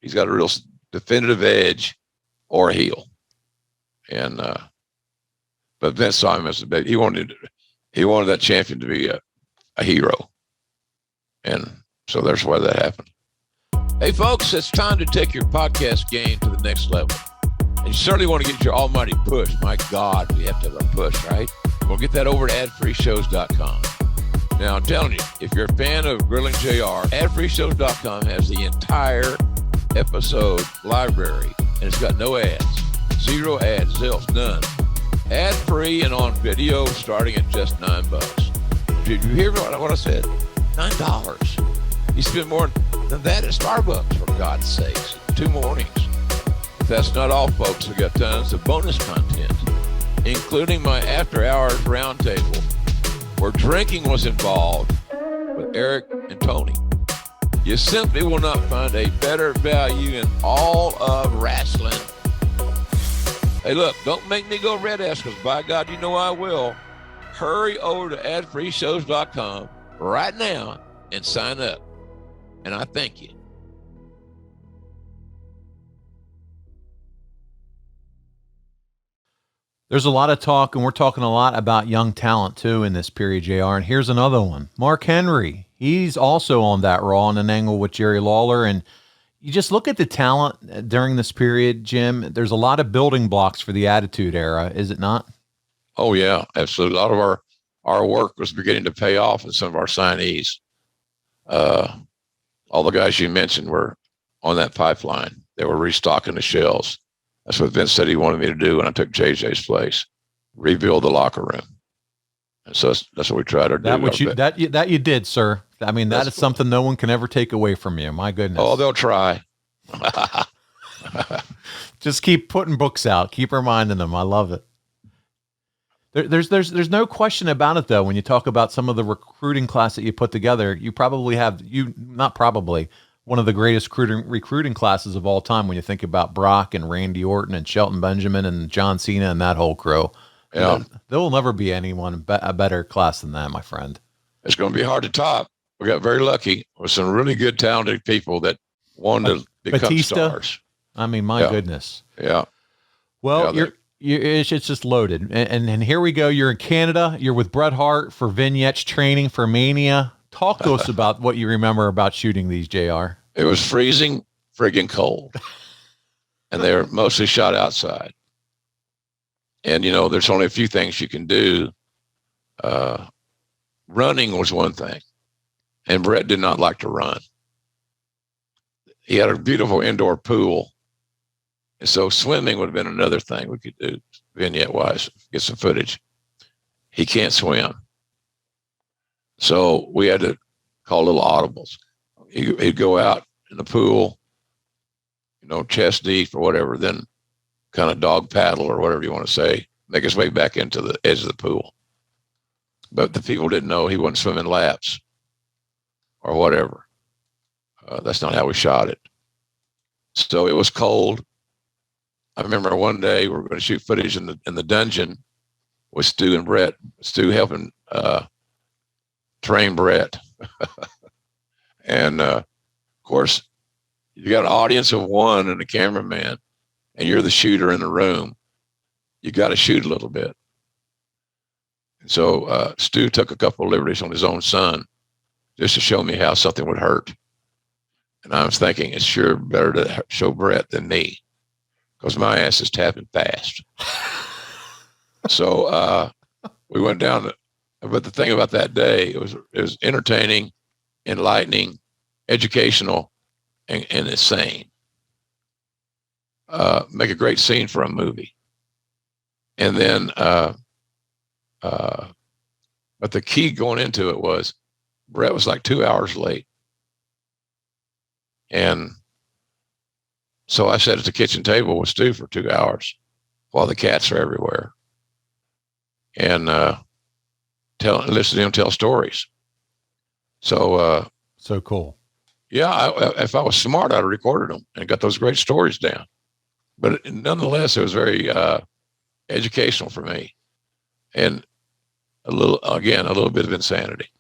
he's got a real definitive edge or a heel. And but Vince saw him as a baby. He wanted that champion to be a hero. And so that's why that happened. Hey, folks, it's time to take your podcast game to the next level. And you certainly want to get your almighty push. My God, we have to have a push, right? We'll get that over to adfreeshows.com. Now, I'm telling you, if you're a fan of Grilling JR, adfreeshows.com has the entire episode library, and it's got no ads. 0 ads, zilch, none. Ad-free and on video starting at just $9. Did you hear what I said? $9. You spend more than that at Starbucks, for God's sakes. 2 mornings. If that's not all, folks, we got tons of bonus content, including my after-hours roundtable, where drinking was involved with Eric and Tony. You simply will not find a better value in all of wrestling. Hey, look, don't make me go red ass, because by God, you know I will. Hurry over to adfreeshows.com right now and sign up. And I thank you. There's a lot of talk, and we're talking a lot about young talent too in this period, JR. And here's another one. Mark Henry. He's also on that Raw on an angle with Jerry Lawler. And you just look at the talent during this period, Jim. There's a lot of building blocks for the Attitude Era, is it not? Oh, yeah, absolutely. A lot of our work was beginning to pay off in some of our signees. All the guys you mentioned were on that pipeline. They were restocking the shelves. That's what Vince said he wanted me to do when I took JJ's place, rebuild the locker room. And so that's what we tried to do. That you did, sir. I mean, that is something no one can ever take away from you. My goodness. Oh, they'll try. Just keep putting books out. Keep reminding them. I love it. There's no question about it, though. When you talk about some of the recruiting class that you put together, you probably have one of the greatest recruiting classes of all time when you think about Brock and Randy Orton and Shelton Benjamin and John Cena and that whole crew. Yeah. There will never be anyone a better class than that, my friend. It's going to be hard to top. We got very lucky with some really good, talented people that wanted to become Batista, stars. I mean, my goodness. Yeah. Well, it's just loaded. And here we go. You're in Canada. You're with Bret Hart for vignettes training for Mania. Talk to us about what you remember about shooting these, JR. It was freezing friggin' cold. And they were mostly shot outside. And, there's only a few things you can do. Running was one thing. And Bret did not like to run. He had a beautiful indoor pool. And so swimming would have been another thing we could do, vignette-wise, get some footage. He can't swim. So we had to call little audibles. He'd go out in the pool, chest deep or whatever, then kind of dog paddle or whatever you want to say, make his way back into the edge of the pool. But the people didn't know he wasn't swimming laps or whatever. That's not how we shot it. So it was cold. I remember one day we were going to shoot footage in the dungeon with Stu and Bret. Stu helping train Bret. And of course, you got an audience of one and a cameraman, and you're the shooter in the room. You got to shoot a little bit. And so Stu took a couple of liberties on his own son just to show me how something would hurt. And I was thinking, it's sure better to show Bret than me, because my ass is tapping fast. So we went down. But the thing about that day, it was entertaining, enlightening, educational, and insane. Make a great scene for a movie. And then, but the key going into it was Bret was like 2 hours late. And so I sat at the kitchen table with Stu for 2 hours while the cats are everywhere. And listen to him tell stories. So, so cool. Yeah. If I was smart, I'd have recorded them and got those great stories down. But nonetheless, it was very educational for me, and a little bit of insanity.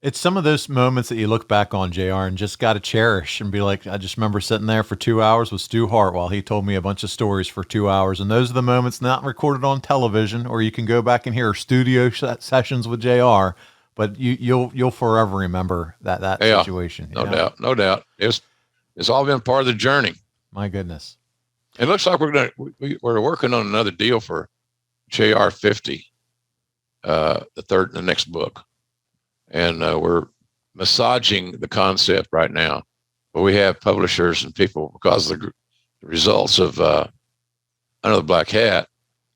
It's some of those moments that you look back on, JR, and just got to cherish and be like, I just remember sitting there for 2 hours with Stu Hart while he told me a bunch of stories for 2 hours. And those are the moments not recorded on television, or you can go back and hear studio sessions with JR, but you'll forever remember that situation. No doubt. No doubt. It's all been part of the journey. My goodness. It looks like we're working on another deal for JR 50, the next book. And we're massaging the concept right now. But we have publishers and people, because of the results of Under the Black Hat,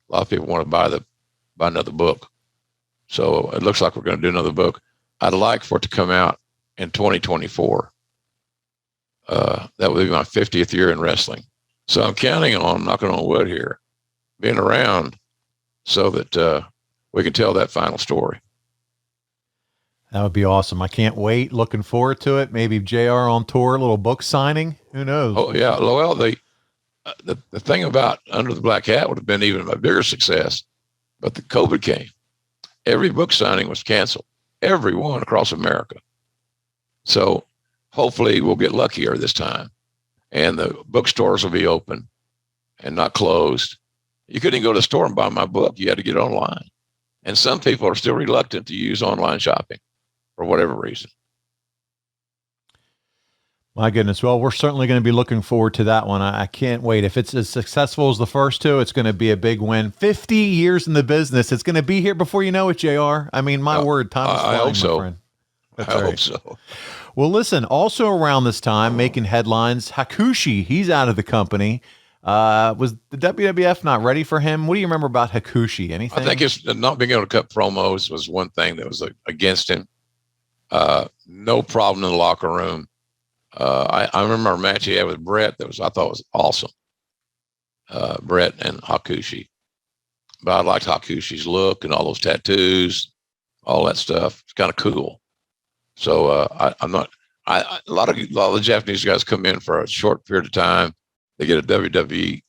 a lot of people want to buy another book. So it looks like we're going to do another book. I'd like for it to come out in 2024. That would be my 50th year in wrestling. So I'm counting on, knocking on wood here, being around so that we can tell that final story. That would be awesome. I can't wait. Looking forward to it. Maybe JR on tour, a little book signing. Who knows? Oh, yeah. Well, the thing about Under the Black Hat would have been even a bigger success, but the COVID came. Every book signing was canceled. Every one across America. So hopefully we'll get luckier this time. And the bookstores will be open and not closed. You couldn't go to the store and buy my book. You had to get it online. And some people are still reluctant to use online shopping for whatever reason. My goodness. Well, we're certainly going to be looking forward to that one. I can't wait. If it's as successful as the first two, it's going to be a big win. 50 years in the business. It's going to be here before you know it, JR. I mean, my word, time is flying, I hope so. my friend. That's I right. hope so. Well, listen, also around this time, making headlines, Hakushi, he's out of the company. Was the WWF not ready for him? What do you remember about Hakushi? Anything? I think it's not being able to cut promos was one thing that was against him. No problem in the locker room. I remember a match he had with Bret I thought was awesome. Bret and Hakushi. But I liked Hakushi's look and all those tattoos, all that stuff. It's kind of cool. So I'm not. A lot of the Japanese guys come in for a short period of time. They get a WWE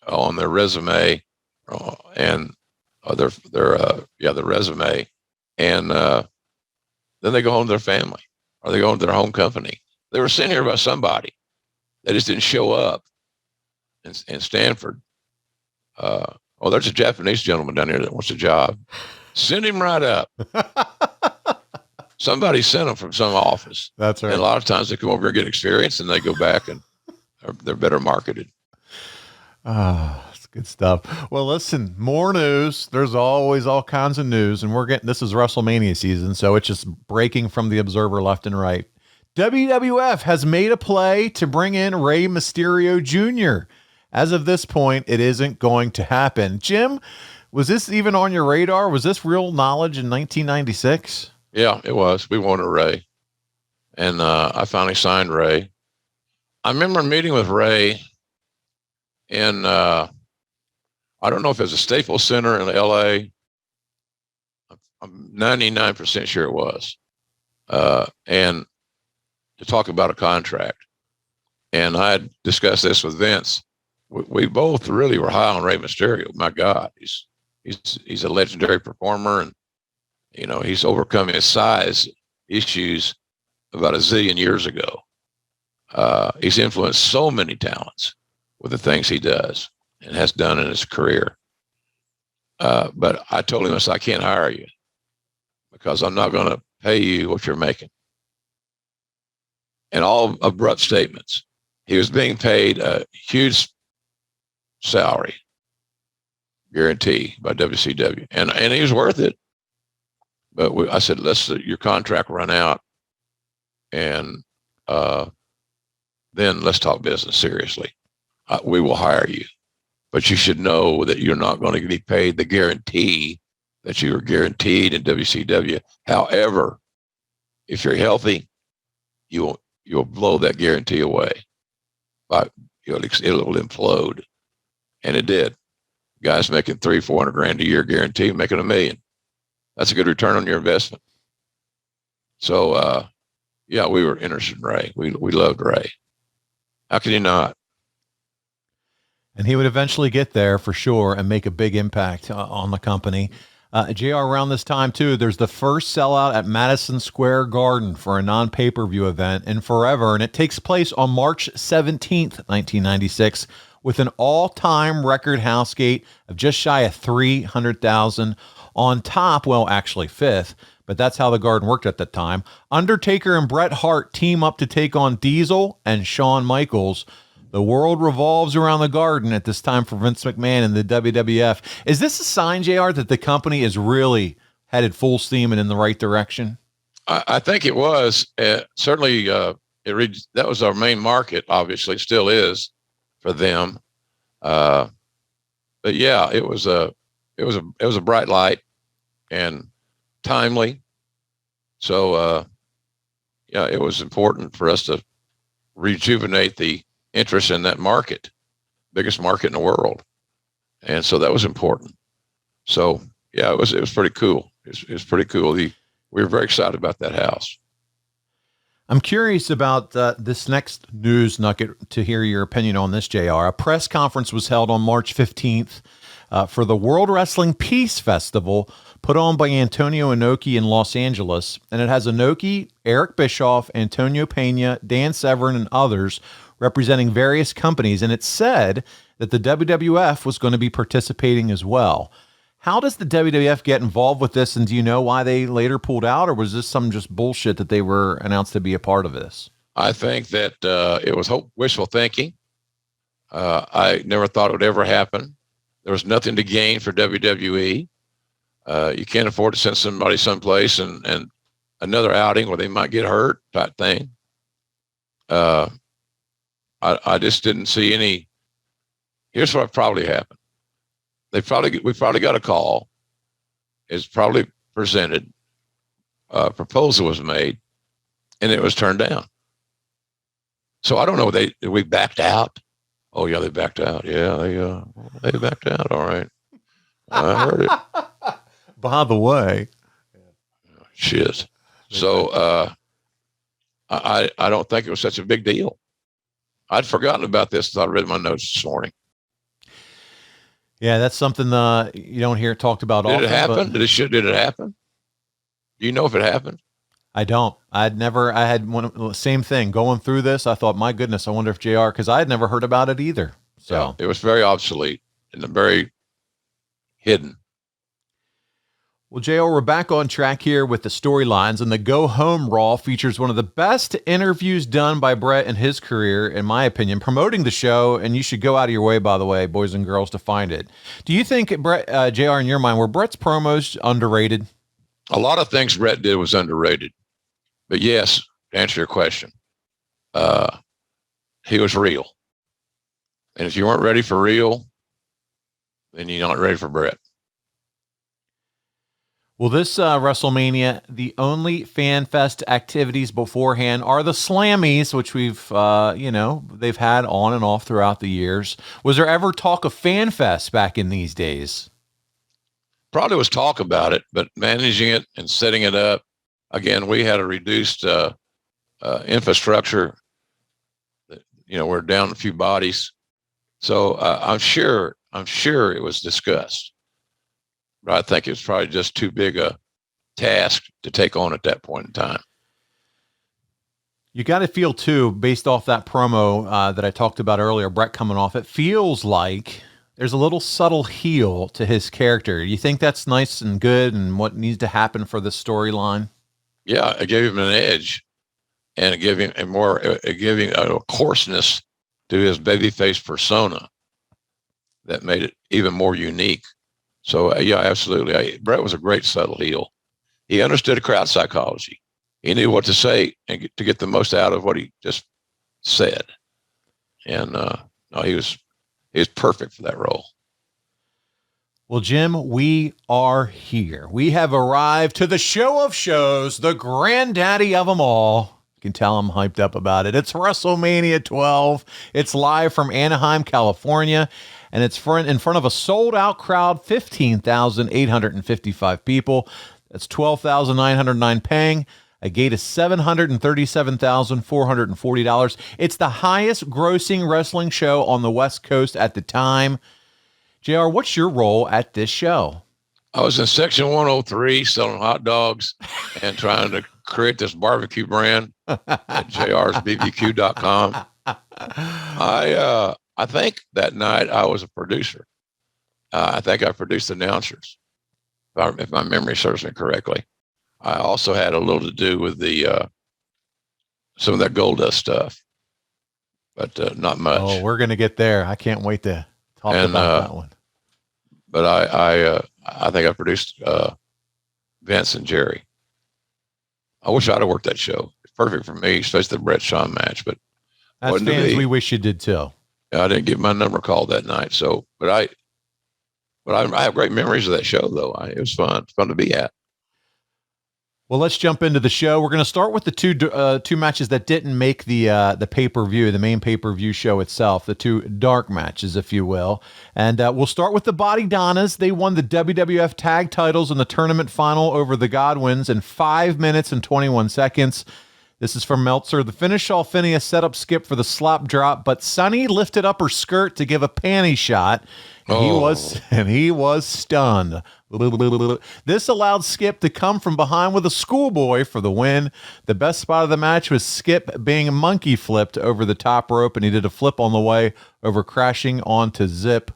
on their resume, and their resume, and then they go home to their family, or they go home to their home company. They were sent here by somebody. They just didn't show up in Stanford. There's a Japanese gentleman down here that wants a job. Send him right up. Somebody sent them from some office. That's right. And a lot of times they come over and get experience, and they go back and they're better marketed. That's good stuff. Well, listen, more news. There's always all kinds of news, and this is WrestleMania season, so it's just breaking from the Observer left and right. WWF has made a play to bring in Rey Mysterio Jr. As of this point, it isn't going to happen. Jim, was this even on your radar? Was this real knowledge in 1996? Yeah, it was. We wanted Ray. And I finally signed Ray. I remember meeting with Ray in, I don't know if it was a Staples Center in LA. I'm 99% sure it was. And to talk about a contract. And I had discussed this with Vince. We both really were high on Rey Mysterio. My God, he's a legendary performer, and he's overcome his size issues about a zillion years ago. He's influenced so many talents with the things he does and has done in his career. But I told him, I can't hire you because I'm not going to pay you what you're making. And all abrupt statements. He was being paid a huge salary guarantee by WCW, and he was worth it. But I said, let's your contract run out, and then let's talk business seriously. We will hire you, but you should know that you're not going to be paid the guarantee that you were guaranteed in WCW. However, if you're healthy, you'll blow that guarantee away. But it'll implode, and it did. Guys making $300,000-$400,000 a year guarantee, making $1 million. That's a good return on your investment. So, we were interested in Ray. We loved Ray. How can you not? And he would eventually get there for sure and make a big impact on the company. JR, around this time, too, there's the first sellout at Madison Square Garden for a non-pay-per-view event in forever, and it takes place on March 17th, 1996, with an all-time record house gate of just shy of 300,000. On top, well, actually fifth, but that's how the Garden worked at the time, Undertaker and Bret Hart team up to take on Diesel and Shawn Michaels. The world revolves around the Garden at this time for Vince McMahon and the WWF. Is this a sign, JR, that the company is really headed full steam and in the right direction? I think it was. Certainly, that was our main market, obviously, still is for them. But yeah, it was a bright light and timely. So, yeah, it was important for us to rejuvenate the interest in that market, biggest market in the world. And so that was important. So yeah, it was pretty cool. It was pretty cool. We were very excited about that house. I'm curious about this next news nugget to hear your opinion on this, JR. A press conference was held on March 15th for the World Wrestling Peace Festival put on by Antonio Inoki in Los Angeles. And it has Inoki, Eric Bischoff, Antonio Pena, Dan Severn, and others representing various companies, and it said that the WWF was going to be participating as well. How does the WWF get involved with this, and do you know why they later pulled out, or was this some just bullshit that they were announced to be a part of this? I think that it was wishful thinking. I never thought it would ever happen. There was nothing to gain for WWE. You can't afford to send somebody someplace and another outing where they might get hurt type thing. I just didn't see any. Here's what probably happened. We probably got a call. It's probably presented. A proposal was made, and it was turned down. So I don't know. We backed out. Oh yeah, they backed out. Yeah, they backed out. All right, I heard it. By the way, shit. So I don't think it was such a big deal. I'd forgotten about this as I read my notes this morning. Yeah, that's something you don't hear talked about often. Did it happen? Did it happen? Do you know if it happened? I don't. I had same thing going through this. I thought, my goodness, I wonder if JR, because I had never heard about it either. So yeah, it was very obsolete and very hidden. Well, JR, we're back on track here with the storylines, and the Go Home Raw features one of the best interviews done by Bret in his career, in my opinion, promoting the show, and you should go out of your way, by the way, boys and girls, to find it. Do you think, Bret, JR, in your mind, were Bret's promos underrated? A lot of things Bret did was underrated. But yes, to answer your question, he was real. And if you weren't ready for real, then you're not ready for Bret. Well, this WrestleMania, the only fan fest activities beforehand are the Slammies, which we've, they've had on and off throughout the years. Was there ever talk of fan fest back in these days? Probably was talk about it, but managing it and setting it up, again, we had a reduced infrastructure. We're down a few bodies. So I'm sure it was discussed. But I think it's probably just too big a task to take on at that point in time. You got to feel, too, based off that promo that I talked about earlier, Bret coming off, it feels like there's a little subtle heel to his character. You think that's nice and good and what needs to happen for the storyline? Yeah, it gave him an edge, and it gave him a coarseness to his babyface persona that made it even more unique. So, yeah, absolutely. Bret was a great subtle heel. He understood crowd psychology. He knew what to say and to get the most out of what he just said. And he was perfect for that role. Well, Jim, we are here. We have arrived to the show of shows, the granddaddy of them all. You can tell I'm hyped up about it. It's WrestleMania 12. It's live from Anaheim, California. And it's in front of a sold-out crowd, 15,855 people. That's 12,909 paying. A gate of $737,440. It's the highest grossing wrestling show on the West Coast at the time. JR, what's your role at this show? I was in section 103 selling hot dogs and trying to create this barbecue brand at jrsbbq.com. I think that night I was a producer. I think I produced announcers, if my memory serves me correctly. I also had a little to do with the some of that Goldust stuff, but not much. Oh, we're gonna get there. I can't wait to talk about that one. But I think I produced Vince and Jerry. I wish I'd have worked that show. It's perfect for me, especially the Bret Shawn match. But as fans, we wish you did too. I didn't get my number called that night. So, but I have great memories of that show, though. It was fun. It's fun to be at. Well, let's jump into the show. We're going to start with the two matches that didn't make the pay-per-view, the main pay-per-view show itself, the two dark matches, if you will. And we'll start with the Body Donnas. They won the WWF tag titles in the tournament final over the Godwins in 5 minutes and 21 seconds. This is from Meltzer. The finish saw Phineas set up Skip for the slop drop, but Sunny lifted up her skirt to give a panty shot. And he was stunned. This allowed Skip to come from behind with a schoolboy for the win. The best spot of the match was Skip being monkey flipped over the top rope, and he did a flip on the way over, crashing onto Zip.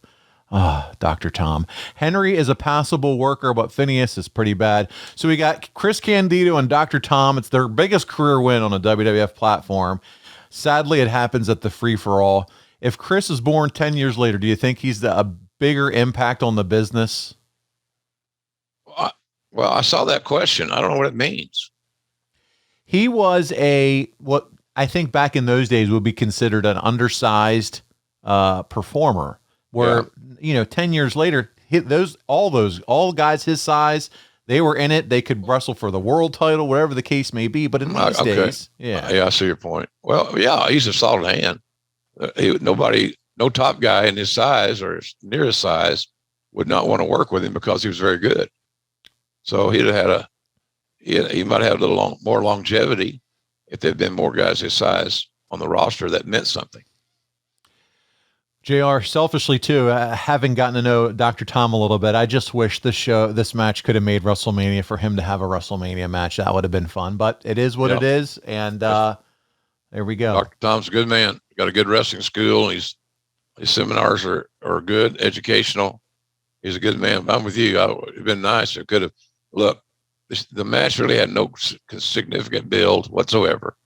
Dr. Tom. Henry is a passable worker, but Phineas is pretty bad. So we got Chris Candido and Dr. Tom. It's their biggest career win on a WWF platform. Sadly, it happens at the free-for-all. If Chris is born 10 years later, do you think he's a bigger impact on the business? Well, I saw that question. I don't know what it means. He was what I think back in those days would be considered an undersized performer, where, 10 years later, all guys his size, they were in it. They could wrestle for the world title, whatever the case may be. But in these days, I see your point. Well, yeah, he's a solid hand. No top guy in his size or near his size would not want to work with him because he was very good. So he might have had a little more longevity if there'd been more guys his size on the roster that meant something. JR, selfishly too, having gotten to know Dr. Tom a little bit, I just wish this match could have made WrestleMania for him to have a WrestleMania match. That would have been fun, but it is what it is. And there we go. Dr. Tom's a good man. Got a good wrestling school. His seminars are good, educational. He's a good man. I'm with you. It'd been nice. It could have, the match really had no significant build whatsoever.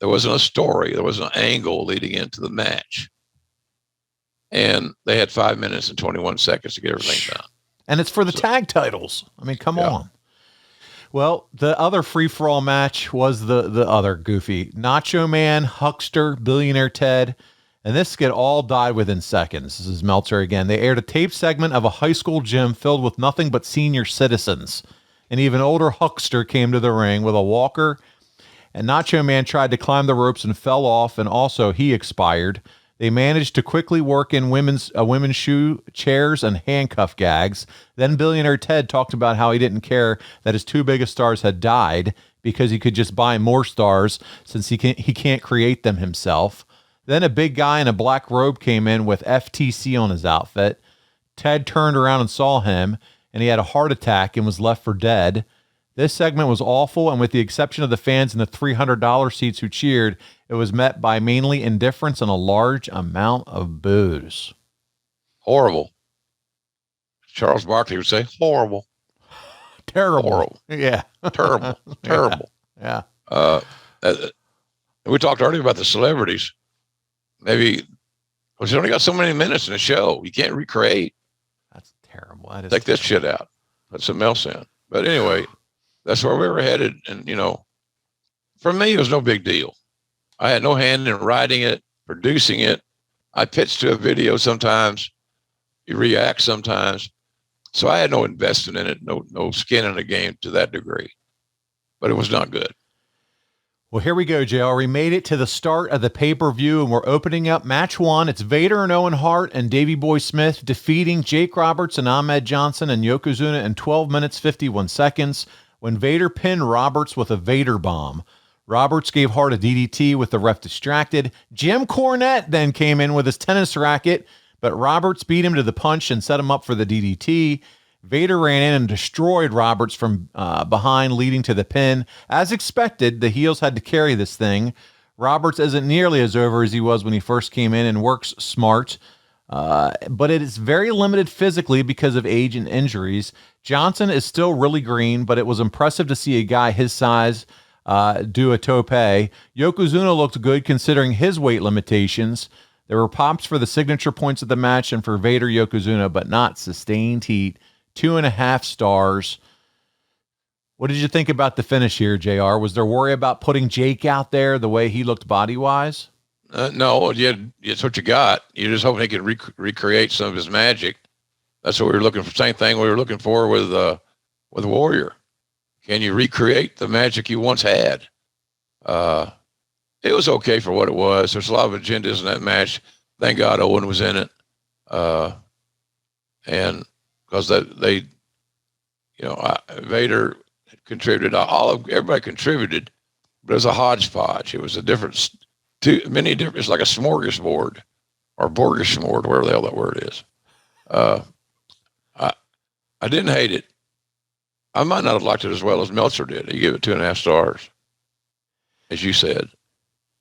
There wasn't a story. There wasn't an angle leading into the match. And they had 5 minutes and 21 seconds to get everything done. And it's for the tag titles. I mean, come on. Well, the other free-for-all match was the other goofy. Nacho Man, Huckster, Billionaire Ted. And this skit all died within seconds. This is Meltzer again. They aired a tape segment of a high school gym filled with nothing but senior citizens. An even older Huckster came to the ring with a walker. And Nacho Man tried to climb the ropes and fell off, and also he expired. They managed to quickly work in women's shoe chairs and handcuff gags. Then Billionaire Ted talked about how he didn't care that his two biggest stars had died because he could just buy more stars since he can't create them himself. Then a big guy in a black robe came in with FTC on his outfit. Ted turned around and saw him, and he had a heart attack and was left for dead. This segment was awful, and with the exception of the fans in the $300 seats who cheered, it was met by mainly indifference and a large amount of boos. Horrible. Charles Barkley would say horrible. Terrible. Horrible. Yeah. Terrible. Terrible. Yeah. We talked earlier about the celebrities. Maybe, because you only got so many minutes in a show. You can't recreate. That's terrible. Take this shit out. Put something else in. But anyway, that's where we were headed. And, for me, it was no big deal. I had no hand in writing it, producing it. I pitched to a video sometimes. You react sometimes. So I had no investment in it, no skin in the game to that degree. But it was not good. Well, here we go, JR. We made it to the start of the pay-per-view, and we're opening up match one. It's Vader and Owen Hart and Davey Boy Smith defeating Jake Roberts and Ahmed Johnson and Yokozuna in 12 minutes, 51 seconds when Vader pinned Roberts with a Vader bomb. Roberts gave Hart a DDT with the ref distracted. Jim Cornette then came in with his tennis racket, but Roberts beat him to the punch and set him up for the DDT. Vader ran in and destroyed Roberts from behind, leading to the pin. As expected, the heels had to carry this thing. Roberts isn't nearly as over as he was when he first came in and works smart, but it is very limited physically because of age and injuries. Johnson is still really green, but it was impressive to see a guy his size do a tope. Yokozuna looked good considering his weight limitations. There were pops for the signature points of the match and for Vader Yokozuna, but not sustained heat. 2.5 stars. What did you think about the finish here, JR? Was there worry about putting Jake out there the way he looked body-wise? No, it's what you got. You're just hoping he can recreate some of his magic. That's what we were looking for. Same thing we were looking for with Warrior. Can you recreate the magic you once had? It was okay for what it was. There's a lot of agendas in that match. Thank God Owen was in it. And because Vader contributed. Everybody contributed, but it was a hodgepodge. It was it's like a smorgasbord or borgasmord, whatever the hell that word is. I didn't hate it. I might not have liked it as well as Meltzer did. He gave it 2.5 stars, as you said.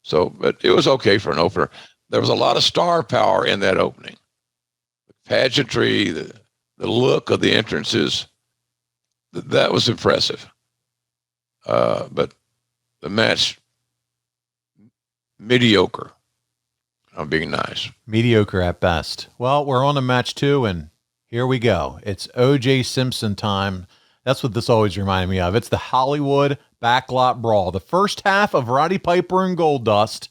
So, but it was okay for an opener. There was a lot of star power in that opening. The pageantry, the look of the entrances, that was impressive. But the match, mediocre. I'm being nice. Mediocre at best. Well, we're on to match 2, and here we go. It's O.J. Simpson time. That's what this always reminded me of. It's the Hollywood Backlot Brawl. The first half of Roddy Piper and Goldust.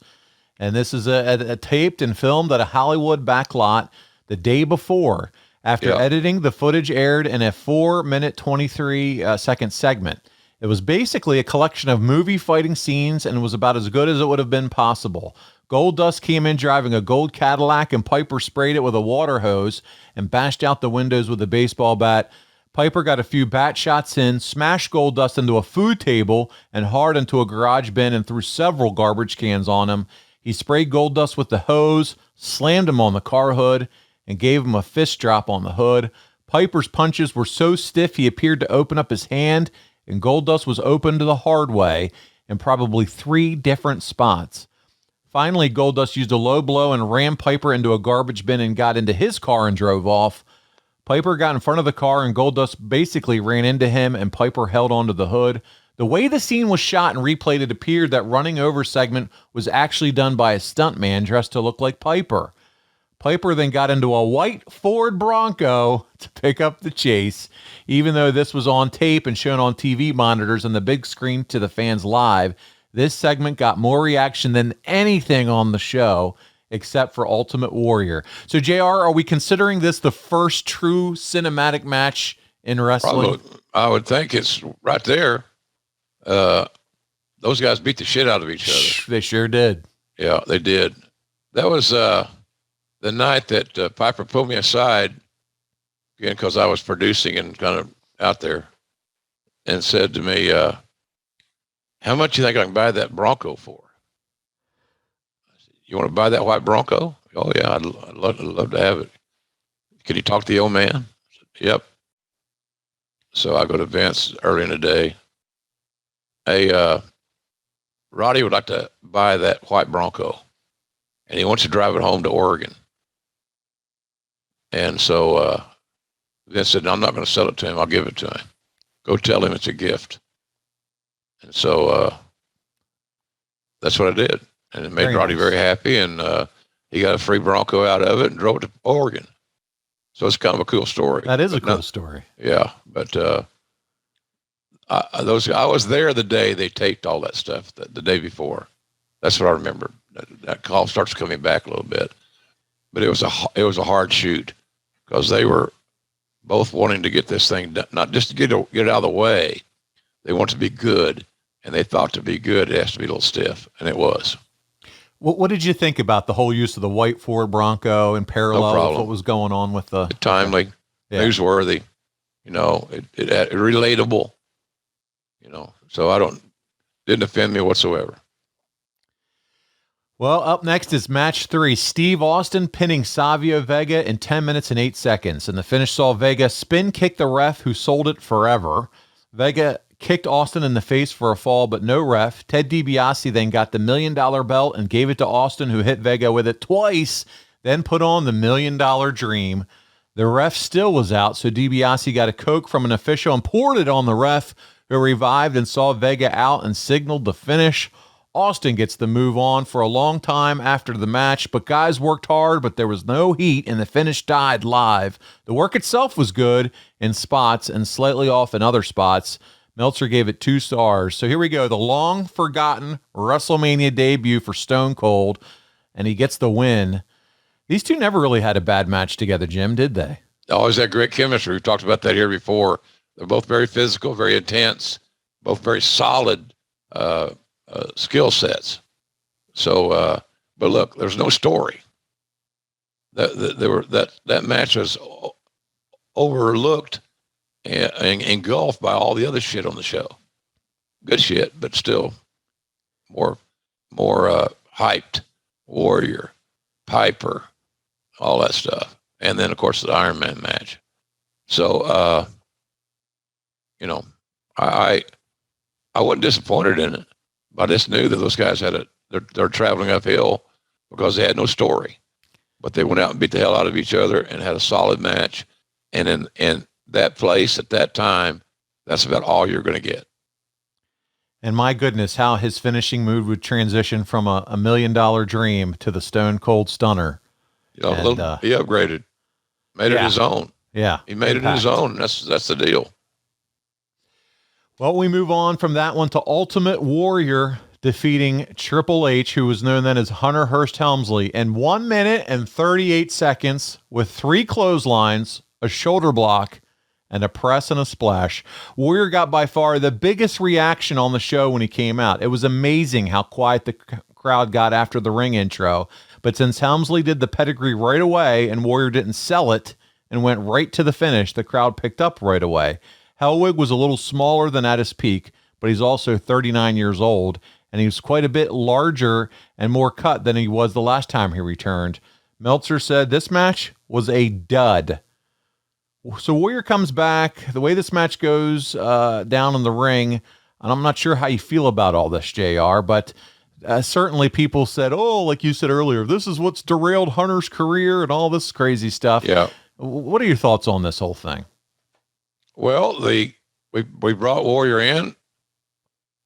And this is a taped and filmed at a Hollywood Backlot the day before. After editing, the footage aired in a 4-minute, 23-second segment. It was basically a collection of movie fighting scenes and was about as good as it would have been possible. Goldust came in driving a gold Cadillac, and Piper sprayed it with a water hose and bashed out the windows with a baseball bat. Piper got a few bat shots in, smashed Goldust into a food table and Hart into a garage bin and threw several garbage cans on him. He sprayed Goldust with the hose, slammed him on the car hood, and gave him a fist drop on the hood. Piper's punches were so stiff he appeared to open up his hand, and Goldust was opened the hard way in probably 3 different spots. Finally, Goldust used a low blow and rammed Piper into a garbage bin and got into his car and drove off. Piper got in front of the car, and Goldust basically ran into him, and Piper held onto the hood. The way the scene was shot and replayed, it appeared that running over segment was actually done by a stuntman dressed to look like Piper. Piper then got into a white Ford Bronco to pick up the chase. Even though this was on tape and shown on TV monitors and the big screen to the fans live, this segment got more reaction than anything on the show, except for Ultimate Warrior. So, JR, are we considering this the first true cinematic match in wrestling? Probably, I would think it's right there. Those guys beat the shit out of each other. They sure did. Yeah, they did. That was the night that Piper pulled me aside, again, because I was producing and kind of out there, and said to me, how much do you think I can buy that Bronco for? I said, you want to buy that white Bronco? Oh, yeah, I'd love to have it. Can you talk to the old man? I said, yep. So I go to Vince early in the day. Hey, Roddy would like to buy that white Bronco, and he wants to drive it home to Oregon. And so Vince said, no, I'm not going to sell it to him. I'll give it to him. Go tell him it's a gift. And so that's what I did. And it made Roddy very happy, and he got a free Bronco out of it and drove it to Oregon. So it's kind of a cool story. That is a cool story. Yeah, but I was there the day they taped all that stuff, the day before. That's what I remember. That call starts coming back a little bit. But it was a hard shoot because they were both wanting to get this thing done, not just to get it out of the way. They want to be good, and they thought to be good, it has to be a little stiff, and it was. What did you think about the whole use of the white Ford Bronco in parallel with what was going on with the... Timely, newsworthy, it relatable, so didn't offend me whatsoever. Well, up next is match 3. Steve Austin pinning Savio Vega in 10 minutes and 8 seconds. And the finish saw Vega spin kick the ref who sold it forever. Vega kicked Austin in the face for a fall, but no ref. Ted DiBiase then got the $1 million belt and gave it to Austin, who hit Vega with it twice, then put on the $1 million dream. The ref still was out, so DiBiase got a Coke from an official and poured it on the ref, who revived and saw Vega out and signaled the finish. Austin gets the move on for a long time after the match, but guys worked hard, but there was no heat, and the finish died live. The work itself was good in spots and slightly off in other spots. Meltzer gave it 2 stars. So here we go, the long-forgotten WrestleMania debut for Stone Cold, and he gets the win. These two never really had a bad match together, Jim, did they? Always had great chemistry. We've talked about that here before. They're both very physical, very intense, both very solid skill sets. So, but look, there's no story. That match was overlooked and engulfed by all the other shit on the show. Good shit, but still more hyped. Warrior, Piper, all that stuff, and then of course the Ironman match. So, I wasn't disappointed in it. But I just knew that those guys they're traveling uphill because they had no story. But they went out and beat the hell out of each other and had a solid match. And in that place at that time, that's about all you're going to get. And my goodness, how his finishing move would transition from a $1 million dream to the Stone Cold Stunner. He upgraded, made it his own. Yeah, he made it his own. That's the deal. Well, we move on from that one to Ultimate Warrior defeating Triple H, who was known then as Hunter Hearst Helmsley, in 1 minute and 38 seconds with 3 clotheslines, a shoulder block, and a press and a splash. Warrior got by far the biggest reaction on the show when he came out. It was amazing how quiet the crowd got after the ring intro. But since Helmsley did the pedigree right away and Warrior didn't sell it and went right to the finish, the crowd picked up right away. Hellwig was a little smaller than at his peak, but he's also 39 years old, and he was quite a bit larger and more cut than he was the last time he returned. Meltzer said this match was a dud. So Warrior comes back. The way this match goes down in the ring, and I'm not sure how you feel about all this, JR, but certainly people said, oh, like you said earlier, this is what's derailed Hunter's career and all this crazy stuff. Yeah. What are your thoughts on this whole thing? Well, we brought Warrior in,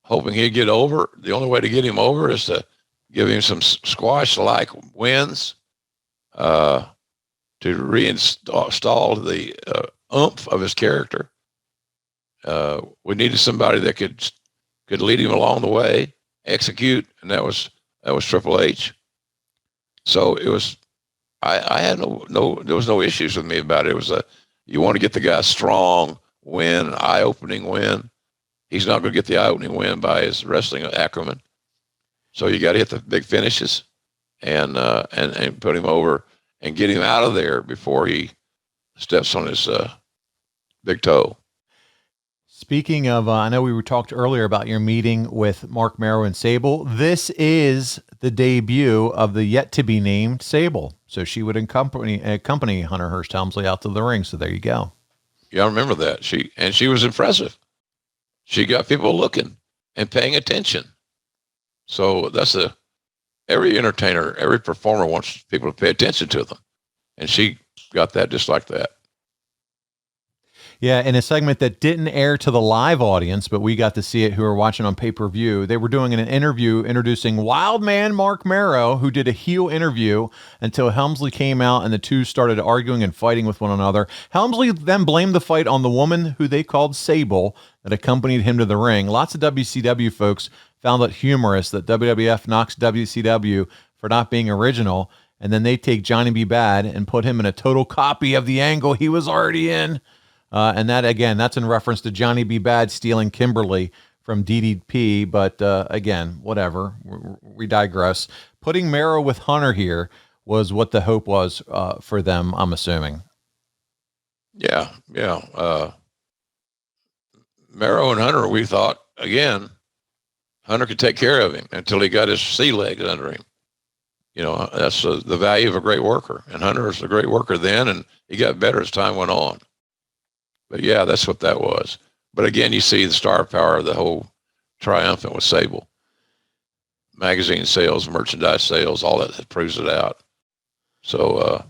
hoping he'd get over. The only way to get him over is to give him some squash-like wins, to reinstall the oomph of his character. We needed somebody that could lead him along the way, execute, and that was Triple H. So it was. I had there was no issues with me about it. It was you want to get the guy strong, win, eye-opening win. He's not going to get the eye-opening win by his wrestling acumen. So you got to hit the big finishes and put him over and get him out of there before he steps on his big toe. Speaking of, I know we talked earlier about your meeting with Mark Mero and Sable. This is the debut of the yet-to-be-named Sable. So she would accompany Hunter Hearst Helmsley out to the ring. So there you go. Yeah, I remember that. She was impressive. She got people looking and paying attention. So that's every entertainer, every performer wants people to pay attention to them. And she got that just like that. Yeah, in a segment that didn't air to the live audience, but we got to see it who were watching on pay-per-view. They were doing an interview introducing Wildman Mark Mero, who did a heel interview until Helmsley came out and the two started arguing and fighting with one another. Helmsley then blamed the fight on the woman who they called Sable that accompanied him to the ring. Lots of WCW folks found it humorous that WWF knocks WCW for not being original, and then they take Johnny B. Bad and put him in a total copy of the angle he was already in. And that, again, that's in reference to Johnny B. Bad stealing Kimberly from DDP. But again, whatever. We digress. Putting Mero with Hunter here was what the hope was for them, I'm assuming. Yeah. Mero and Hunter, we thought, again, Hunter could take care of him until he got his sea legs under him. That's the value of a great worker. And Hunter was a great worker then, and he got better as time went on. But yeah, that's what that was. But again, you see the star power of the whole triumphant with Sable. Magazine sales, merchandise sales, all that proves it out. So,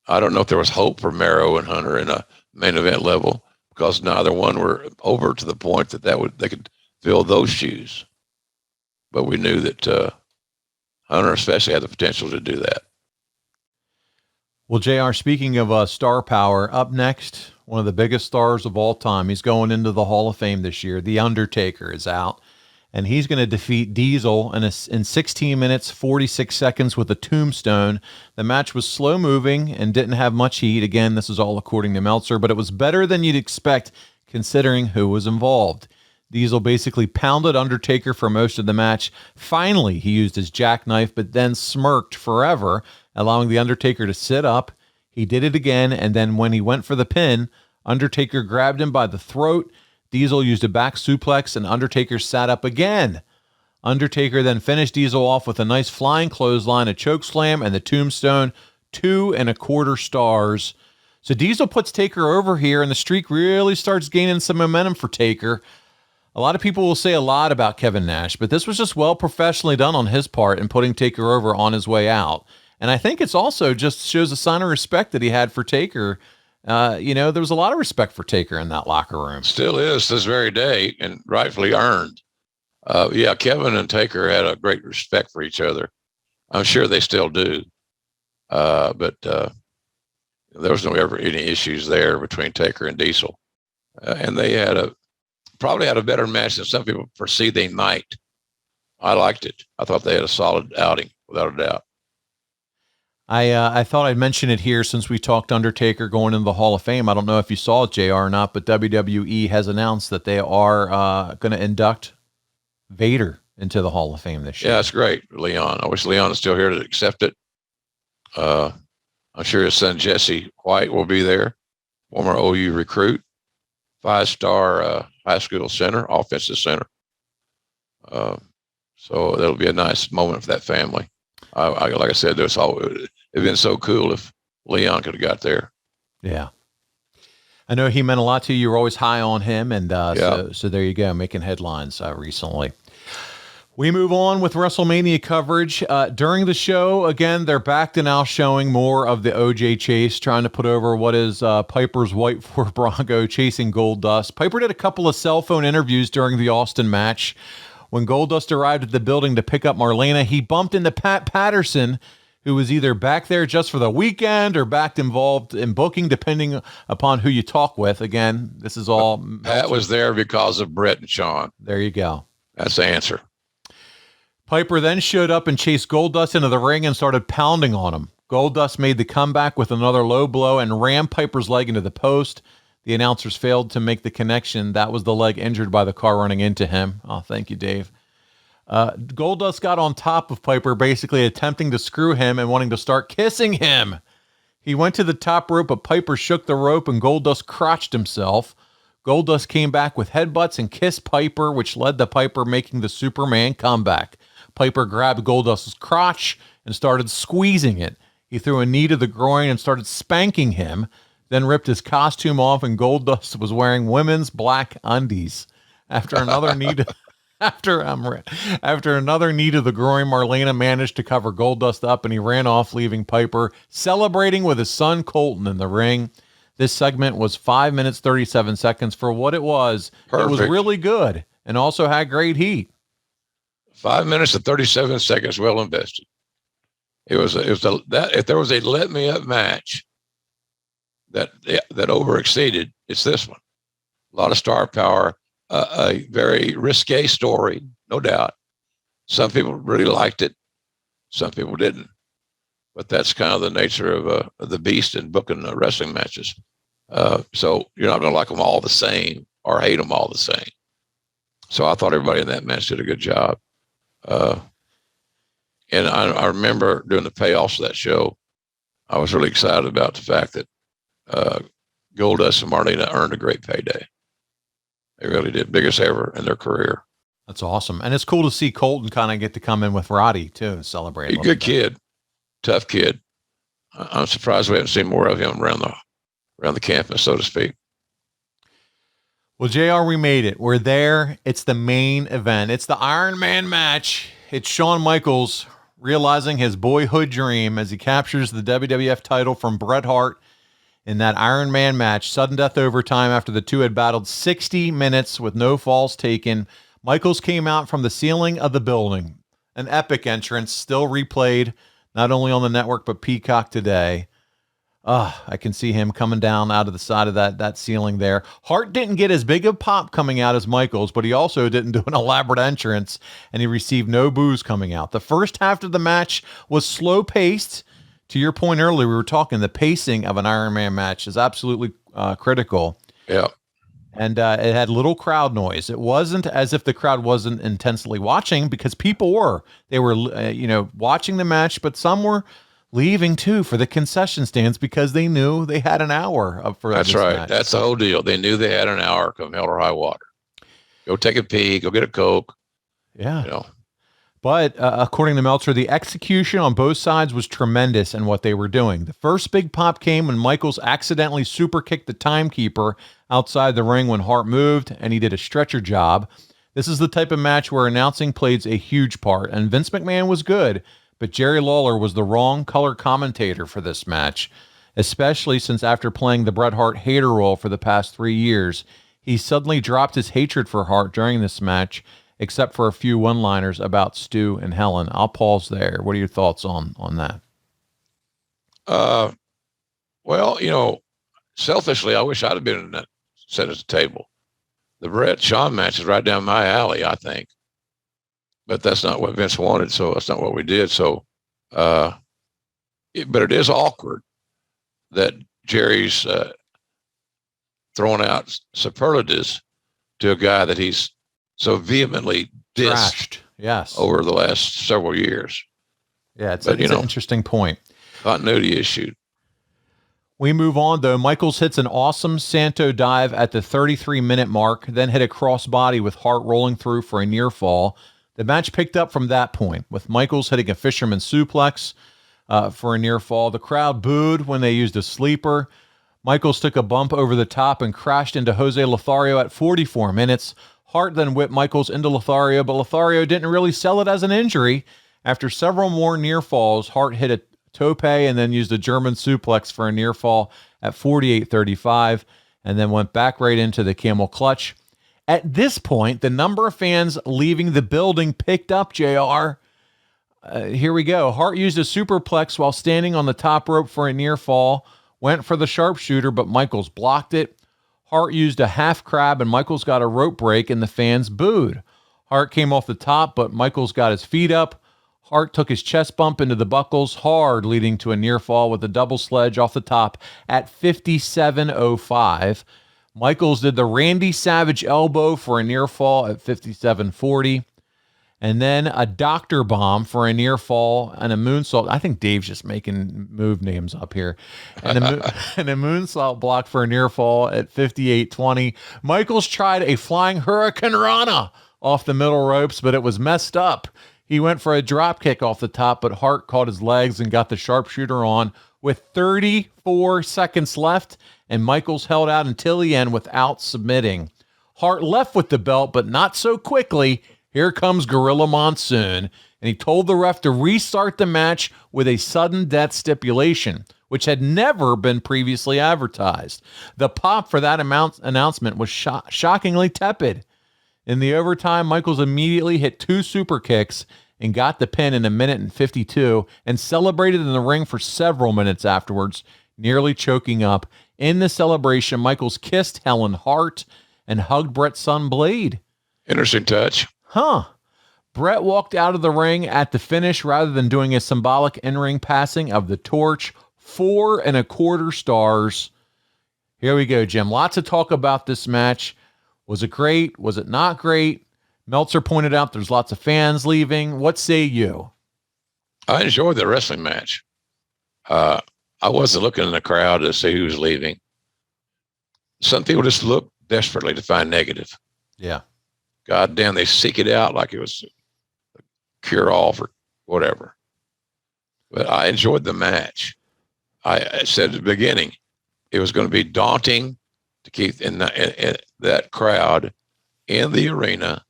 I don't know if there was hope for Mero and Hunter in a main event level, because neither one were over to the point that they could fill those shoes. But we knew that Hunter especially had the potential to do that. Well, JR, speaking of star power, up next, one of the biggest stars of all time. He's going into the Hall of Fame this year. The Undertaker is out, and he's going to defeat Diesel in 16 minutes, 46 seconds with a tombstone. The match was slow-moving and didn't have much heat. Again, this is all according to Meltzer, but it was better than you'd expect considering who was involved. Diesel basically pounded Undertaker for most of the match. Finally, he used his jackknife, but then smirked forever, allowing the Undertaker to sit up. He did it again, and then when he went for the pin, Undertaker grabbed him by the throat. Diesel used a back suplex, and Undertaker sat up again. Undertaker then finished Diesel off with a nice flying clothesline, a chokeslam, and the tombstone, 2.25 stars. So Diesel puts Taker over here, and the streak really starts gaining some momentum for Taker. A lot of people will say a lot about Kevin Nash, but this was just well professionally done on his part in putting Taker over on his way out. And I think it's also just shows a sign of respect that he had for Taker. There was a lot of respect for Taker in that locker room. Still is this very day, and rightfully earned. Kevin and Taker had a great respect for each other. I'm sure they still do. But there was no ever any issues there between Taker and Diesel. And they probably had a better match than some people perceive they might. I liked it. I thought they had a solid outing, without a doubt. I thought I'd mention it here since we talked Undertaker going into the Hall of Fame. I don't know if you saw it, JR, or not, but WWE has announced that they are going to induct Vader into the Hall of Fame this year. Yeah, that's great, Leon. I wish Leon is still here to accept it. I'm sure his son Jesse White will be there, former OU recruit, 5-star high school center, offensive center. So that'll be a nice moment for that family. Like I said, it'd been so cool if Leon could have got there. Yeah. I know he meant a lot to you. You were always high on him. And so there you go, making headlines recently. We move on with WrestleMania coverage. During the show, again, they're back to now showing more of the OJ chase, trying to put over what is Piper's white Ford Bronco chasing Goldust. Piper did a couple of cell phone interviews during the Austin match. When Goldust arrived at the building to pick up Marlena, he bumped into Pat Patterson, who was either back there just for the weekend or back involved in booking, depending upon who you talk with. Again, this is all... Pat was there because of Bret and Shawn. There you go. That's the answer. Piper then showed up and chased Goldust into the ring and started pounding on him. Goldust made the comeback with another low blow and rammed Piper's leg into the post. The announcers failed to make the connection. That was the leg injured by the car running into him. Oh, thank you, Dave. Goldust got on top of Piper, basically attempting to screw him and wanting to start kissing him. He went to the top rope, but Piper shook the rope and Goldust crotched himself. Goldust came back with headbutts and kissed Piper, which led to Piper making the Superman comeback. Piper grabbed Goldust's crotch and started squeezing it. He threw a knee to the groin and started spanking him, then ripped his costume off, and Goldust was wearing women's black undies. After another knee to the groin, Marlena managed to cover Goldust up, and he ran off, leaving Piper celebrating with his son Colton in the ring. This segment was 5 minutes, 37 seconds. For what it was, Perfect. It was really good and also had great heat. 5 minutes and 37 seconds, well invested. If there was a let me up match that overexceeded, it's this one. A lot of star power, a very risque story, no doubt. Some people really liked it, some people didn't. But that's kind of the nature of the beast in booking wrestling matches. So you're not going to like them all the same or hate them all the same. So I thought everybody in that match did a good job. And I remember doing the payoffs of that show. I was really excited about the fact that Goldust and Marlena earned a great payday. They really did, biggest ever in their career. That's awesome. And it's cool to see Colton kind of get to come in with Roddy too and celebrate. He's a good kid, tough kid. I'm surprised we haven't seen more of him around the campus, so to speak. Well, JR, we made it. We're there. It's the main event. It's the Ironman match. It's Shawn Michaels realizing his boyhood dream as he captures the WWF title from Bret Hart in that Ironman match. Sudden death overtime after the two had battled 60 minutes with no falls taken. Michaels came out from the ceiling of the building. An epic entrance, still replayed, not only on the network, but Peacock today. I can see him coming down out of the side of that ceiling there. Hart didn't get as big a pop coming out as Michaels, but he also didn't do an elaborate entrance, and he received no boos coming out. The first half of the match was slow-paced. To your point earlier, we were talking the pacing of an Ironman match is absolutely critical. Yeah. And it had little crowd noise. It wasn't as if the crowd wasn't intensely watching, because people were. They were, watching the match, but some were leaving too for the concession stands because they knew they had an hour up for. That's right. Match. That's the whole deal. They knew they had an hour come hell or high water. Go take a pee. Go get a Coke. Yeah. But according to Meltzer, the execution on both sides was tremendous in what they were doing. The first big pop came when Michaels accidentally super kicked the timekeeper outside the ring when Hart moved, and he did a stretcher job. This is the type of match where announcing plays a huge part, and Vince McMahon was good, but Jerry Lawler was the wrong color commentator for this match, especially since after playing the Bret Hart hater role for the past 3 years, he suddenly dropped his hatred for Hart during this match, except for a few one-liners about Stu and Helen. I'll pause there. What are your thoughts on that? Well, selfishly, I wish I'd have been in that set at the table. The Bret Shawn match is right down my alley, I think. But that's not what Vince wanted, so that's not what we did. So, but it is awkward that Jerry's throwing out superlatives to a guy that he's so vehemently dissed over the last several years. Yeah, it's an interesting point. Continuity issue. We move on, though. Michaels hits an awesome Santo dive at the 33-minute mark, then hit a crossbody with Hart rolling through for a near fall. The match picked up from that point, with Michaels hitting a fisherman suplex for a near fall. The crowd booed when they used a sleeper. Michaels took a bump over the top and crashed into Jose Lothario at 44 minutes. Hart then whipped Michaels into Lothario, but Lothario didn't really sell it as an injury. After several more near falls, Hart hit a tope and then used a German suplex for a near fall at 48:35, and then went back right into the camel clutch. At this point, the number of fans leaving the building picked up, JR. Here we go. Hart used a superplex while standing on the top rope for a near fall, went for the sharpshooter, but Michaels blocked it. Hart used a half crab, and Michaels got a rope break, and the fans booed. Hart came off the top, but Michaels got his feet up. Hart took his chest bump into the buckles hard, leading to a near fall with a double sledge off the top at 57:05. Michaels did the Randy Savage elbow for a near fall at 57:40. And then a doctor bomb for a near fall and a moonsault. I think Dave's just making move names up here. And a moonsault block for a near fall at 58:20. Michaels tried a flying Hurricane Rana off the middle ropes, but it was messed up. He went for a drop kick off the top, but Hart caught his legs and got the sharpshooter on with 34 seconds left, and Michaels held out until the end without submitting. Hart left with the belt, but not so quickly. Here comes Gorilla Monsoon, and he told the ref to restart the match with a sudden death stipulation, which had never been previously advertised. The pop for that announcement was shockingly tepid. In the overtime, Michaels immediately hit 2 super kicks and got the pin in 1:52 and celebrated in the ring for several minutes afterwards, nearly choking up. In the celebration, Michaels kissed Helen Hart and hugged Bret's son Blade. Interesting touch. Bret walked out of the ring at the finish rather than doing a symbolic in-ring passing of the torch. 4.25 stars. Here we go, Jim. Lots of talk about this match. Was it great? Was it not great? Meltzer pointed out there's lots of fans leaving. What say you? I enjoyed the wrestling match. I wasn't looking in the crowd to see who was leaving. Some people just look desperately to find negative. Yeah. God damn, they seek it out like it was a cure-all for whatever. But I enjoyed the match. I said at the beginning, it was going to be daunting to keep in that crowd in the arena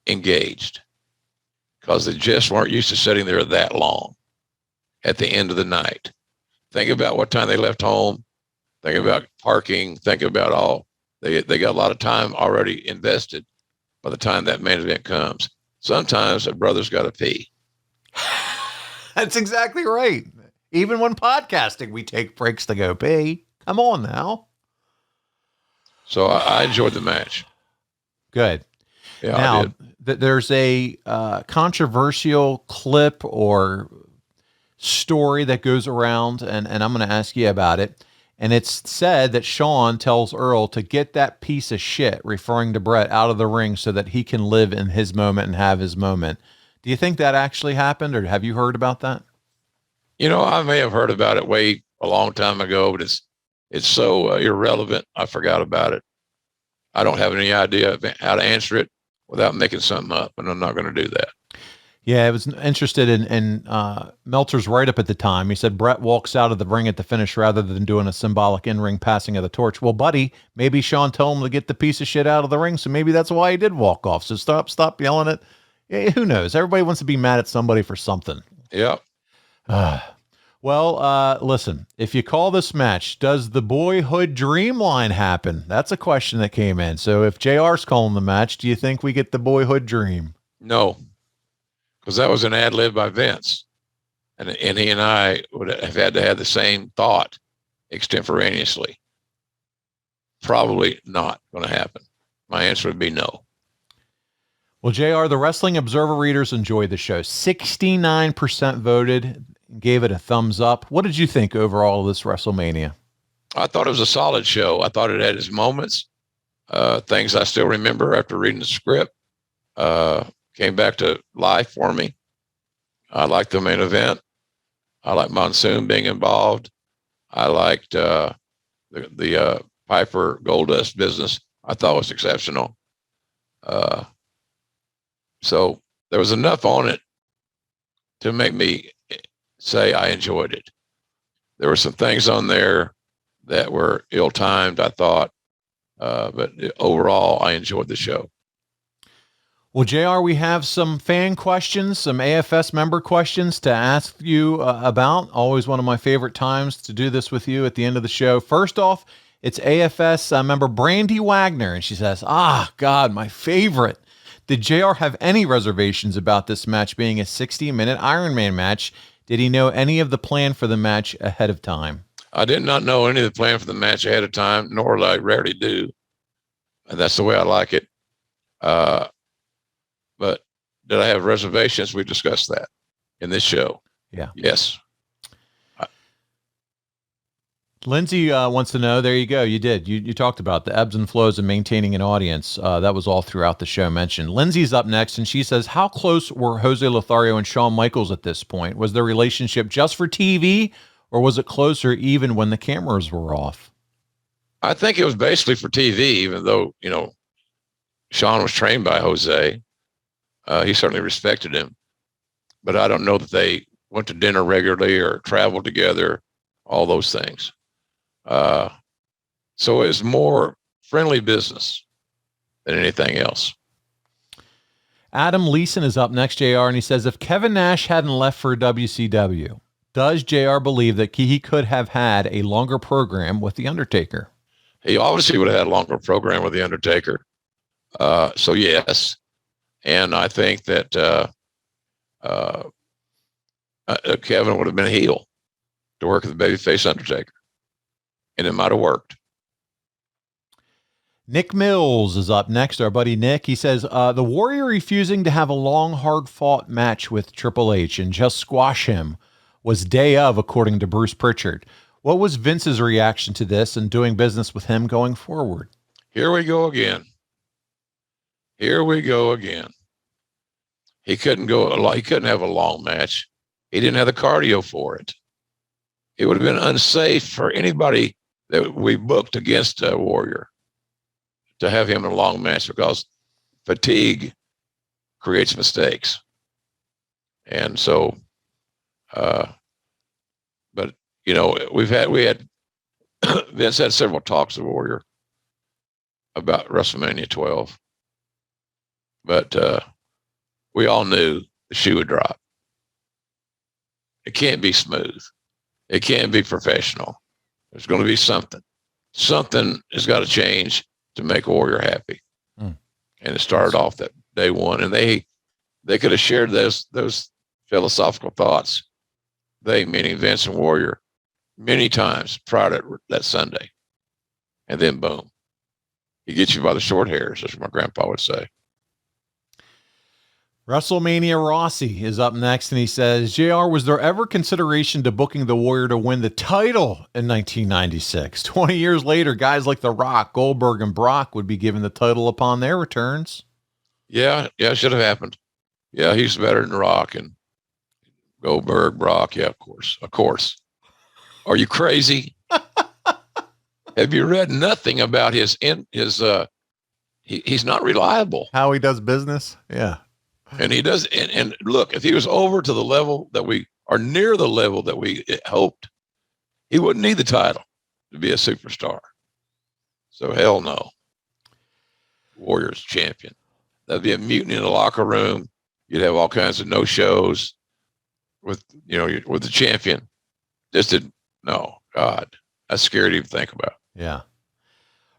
engaged, because they just weren't used to sitting there that long at the end of the night. Think about what time they left home. Think about parking. Think about all. They got a lot of time already invested by the time that main event comes. Sometimes a brother's got to pee. That's exactly right. Even when podcasting, we take breaks to go pee. Come on now. So I enjoyed the match. Good. Yeah, now, there's a controversial clip or story that goes around, and I'm going to ask you about it. And it's said that Shawn tells Earl to get that piece of shit, referring to Bret, out of the ring so that he can live in his moment and have his moment. Do you think that actually happened, or have you heard about that? I may have heard about it way a long time ago, but it's so irrelevant. I forgot about it. I don't have any idea how to answer it without making something up, and I'm not going to do that. Yeah, I was interested in Meltzer's write-up at the time. He said Bret walks out of the ring at the finish rather than doing a symbolic in-ring passing of the torch. Well, buddy, maybe Shawn told him to get the piece of shit out of the ring, so maybe that's why he did walk off. So stop yelling it. Who knows? Everybody wants to be mad at somebody for something. Yeah. Well, listen, if you call this match, does the Boyhood Dream line happen? That's a question that came in. So if JR's calling the match, do you think we get the Boyhood Dream? No, because that was an ad lib by Vince. And he and I would have had to have the same thought extemporaneously. Probably not going to happen. My answer would be no. Well, JR, the Wrestling Observer readers enjoyed the show. 69% voted, gave it a thumbs up. What did you think overall of this WrestleMania? I thought it was a solid show. I thought it had its moments, things I still remember after reading the script. Came back to life for me. I liked the main event. I liked Monsoon being involved. I liked the Piper Goldust business. I thought was exceptional. So there was enough on it to make me say I enjoyed it. There were some things on there that were ill-timed, I thought, but overall, I enjoyed the show. Well, JR, we have some fan questions, some AFS member questions to ask you about. Always one of my favorite times to do this with you at the end of the show. First off, it's AFS member Brandy Wagner, and she says, God, my favorite. Did JR have any reservations about this match being a 60-minute Ironman match? Did he know any of the plan for the match ahead of time? I did not know any of the plan for the match ahead of time, nor I rarely do. And that's the way I like it. But did I have reservations? We discussed that in this show. Yeah. Yes. Lindsay wants to know, there you go. You did. You talked about the ebbs and flows of maintaining an audience. That was all throughout the show mentioned. Lindsay's up next, and she says, how close were Jose Lothario and Shawn Michaels at this point? Was their relationship just for TV, or was it closer even when the cameras were off? I think it was basically for TV, even though, Shawn was trained by Jose. He certainly respected him. But I don't know that they went to dinner regularly or traveled together, all those things. So it's more friendly business than anything else. Adam Leeson is up next, JR, and he says, if Kevin Nash hadn't left for WCW, does JR believe that he could have had a longer program with The Undertaker? He obviously would have had a longer program with The Undertaker. So yes. And I think that Kevin would have been a heel to work with the babyface Undertaker. And it might have worked. Nick Mills is up next, our buddy Nick. He says, the Warrior refusing to have a long, hard-fought match with Triple H and just squash him was day of, according to Bruce Pritchard. What was Vince's reaction to this and doing business with him going forward? Here we go again. Here we go again. He couldn't have a long match. He didn't have the cardio for it. It would have been unsafe for anybody that we booked against Warrior to have him in a long match, because fatigue creates mistakes. And so, but you know, we had Vince had several talks with Warrior about WrestleMania 12, but we all knew the shoe would drop. It can't be smooth. It can't be professional. There's going to be something. Something has got to change to make Warrior happy. And it started off that day one, and they could have shared those philosophical thoughts. They, meaning Vince and Warrior, many times prior to that Sunday. And then boom, he gets you by the short hairs, as my grandpa would say. WrestleMania Rossi is up next, and he says, JR, was there ever consideration to booking the Warrior to win the title in 1996? 20 years later, guys like The Rock, Goldberg, and Brock would be given the title upon their returns. Yeah, it should have happened. Yeah, he's better than Rock and Goldberg, Brock. Yeah, of course. Are you crazy? Have you read nothing about his he's not reliable. How he does business? Yeah. And he does. And look, if he was over to the level that we are near the level that we hoped, he wouldn't need the title to be a superstar. So hell no. Warriors champion. That'd be a mutiny in the locker room. You'd have all kinds of no shows with the champion. No, God, that's scary to even think about. Yeah.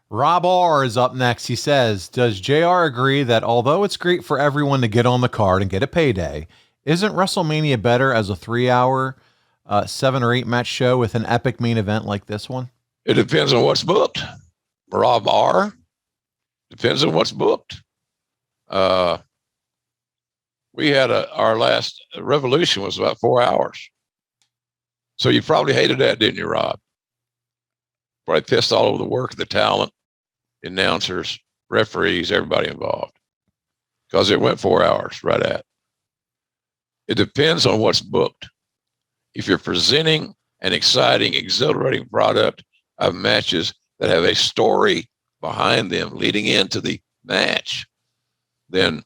Rob R is up next. He says, does JR agree that although it's great for everyone to get on the card and get a payday, isn't WrestleMania better as a 3-hour, 7 or 8 match show with an epic main event like this one? It depends on what's booked. Rob R. Depends on what's booked. We had our last Revolution was about 4 hours. So you probably hated that, didn't you, Rob? Probably pissed all over the work of the talent, announcers, referees, everybody involved, because it went 4 hours right at. It depends on what's booked. If you're presenting an exciting, exhilarating product of matches that have a story behind them leading into the match, then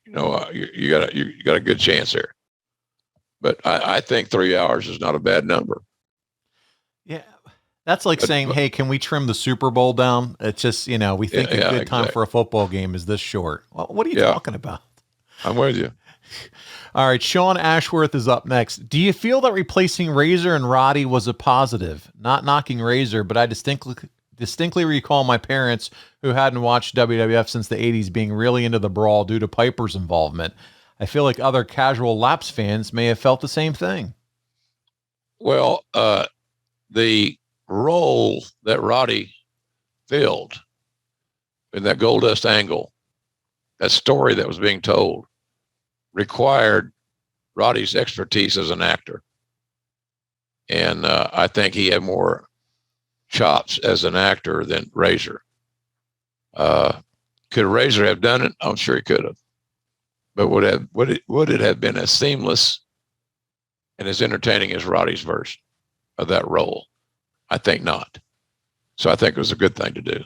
you got a good chance there. But I think 3 hours is not a bad number. Yeah. That's like saying, hey, can we trim the Super Bowl down? It's just, we think a good time for a football game is this short. Well, what are you talking about? I'm with you. All right. Sean Ashworth is up next. Do you feel that replacing Razor and Roddy was a positive? Not knocking Razor, but I distinctly recall my parents, who hadn't watched WWF since the 80s, being really into the brawl due to Piper's involvement. I feel like other casual lapse fans may have felt the same thing. Well, the role that Roddy filled in that Goldust angle, that story that was being told, required Roddy's expertise as an actor. And I think he had more chops as an actor than Razor. Could Razor have done it? I'm sure he could have. But would it have been as seamless and as entertaining as Roddy's version of that role? I think not. So I think it was a good thing to do.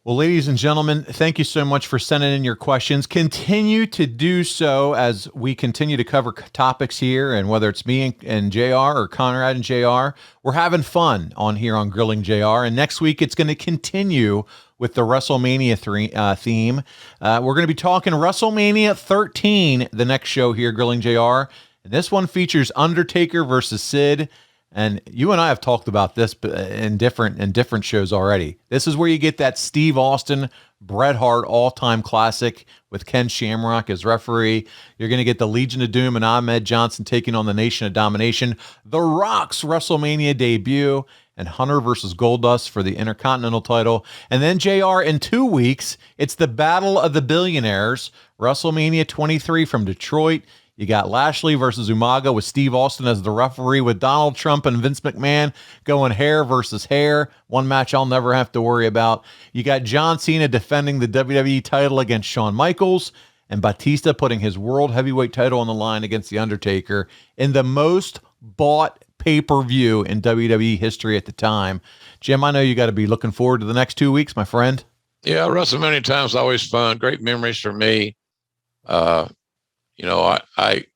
Well, ladies and gentlemen, thank you so much for sending in your questions. Continue to do so as we continue to cover topics here, and whether it's me and JR or Conrad and JR, we're having fun on here on Grilling JR. And next week, it's going to continue with the WrestleMania theme. We're going to be talking WrestleMania 13, the next show here, Grilling JR. And this one features Undertaker versus Sid. And you and I have talked about this in different shows already. This is where you get that Steve Austin, Bret Hart all-time classic with Ken Shamrock as referee. You're going to get the Legion of Doom and Ahmed Johnson taking on the Nation of Domination, The Rock's WrestleMania debut, and Hunter versus Goldust for the Intercontinental title. And then, JR, in 2 weeks, it's the Battle of the Billionaires, WrestleMania 23 from Detroit. You got Lashley versus Umaga with Steve Austin as the referee, with Donald Trump and Vince McMahon going hair versus hair. One match I'll never have to worry about. You got John Cena defending the WWE title against Shawn Michaels, and Batista putting his World Heavyweight title on the line against The Undertaker in the most bought pay-per-view in WWE history at the time. Jim, I know you got to be looking forward to the next 2 weeks, my friend. Yeah, WrestleMania time's always fun. Great memories for me. I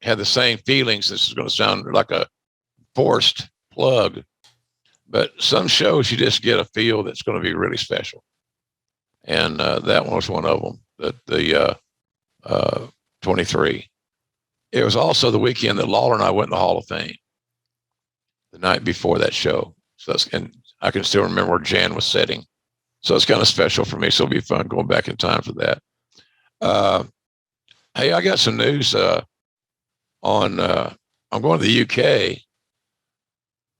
had the same feelings. This is going to sound like a forced plug, but some shows you just get a feel that's going to be really special. And that one was one of them, the 23. It was also the weekend that Lawler and I went in the Hall of Fame the night before that show. And I can still remember where Jan was sitting. So it's kind of special for me. So it'll be fun going back in time for that. Hey, I got some news I'm going to the UK,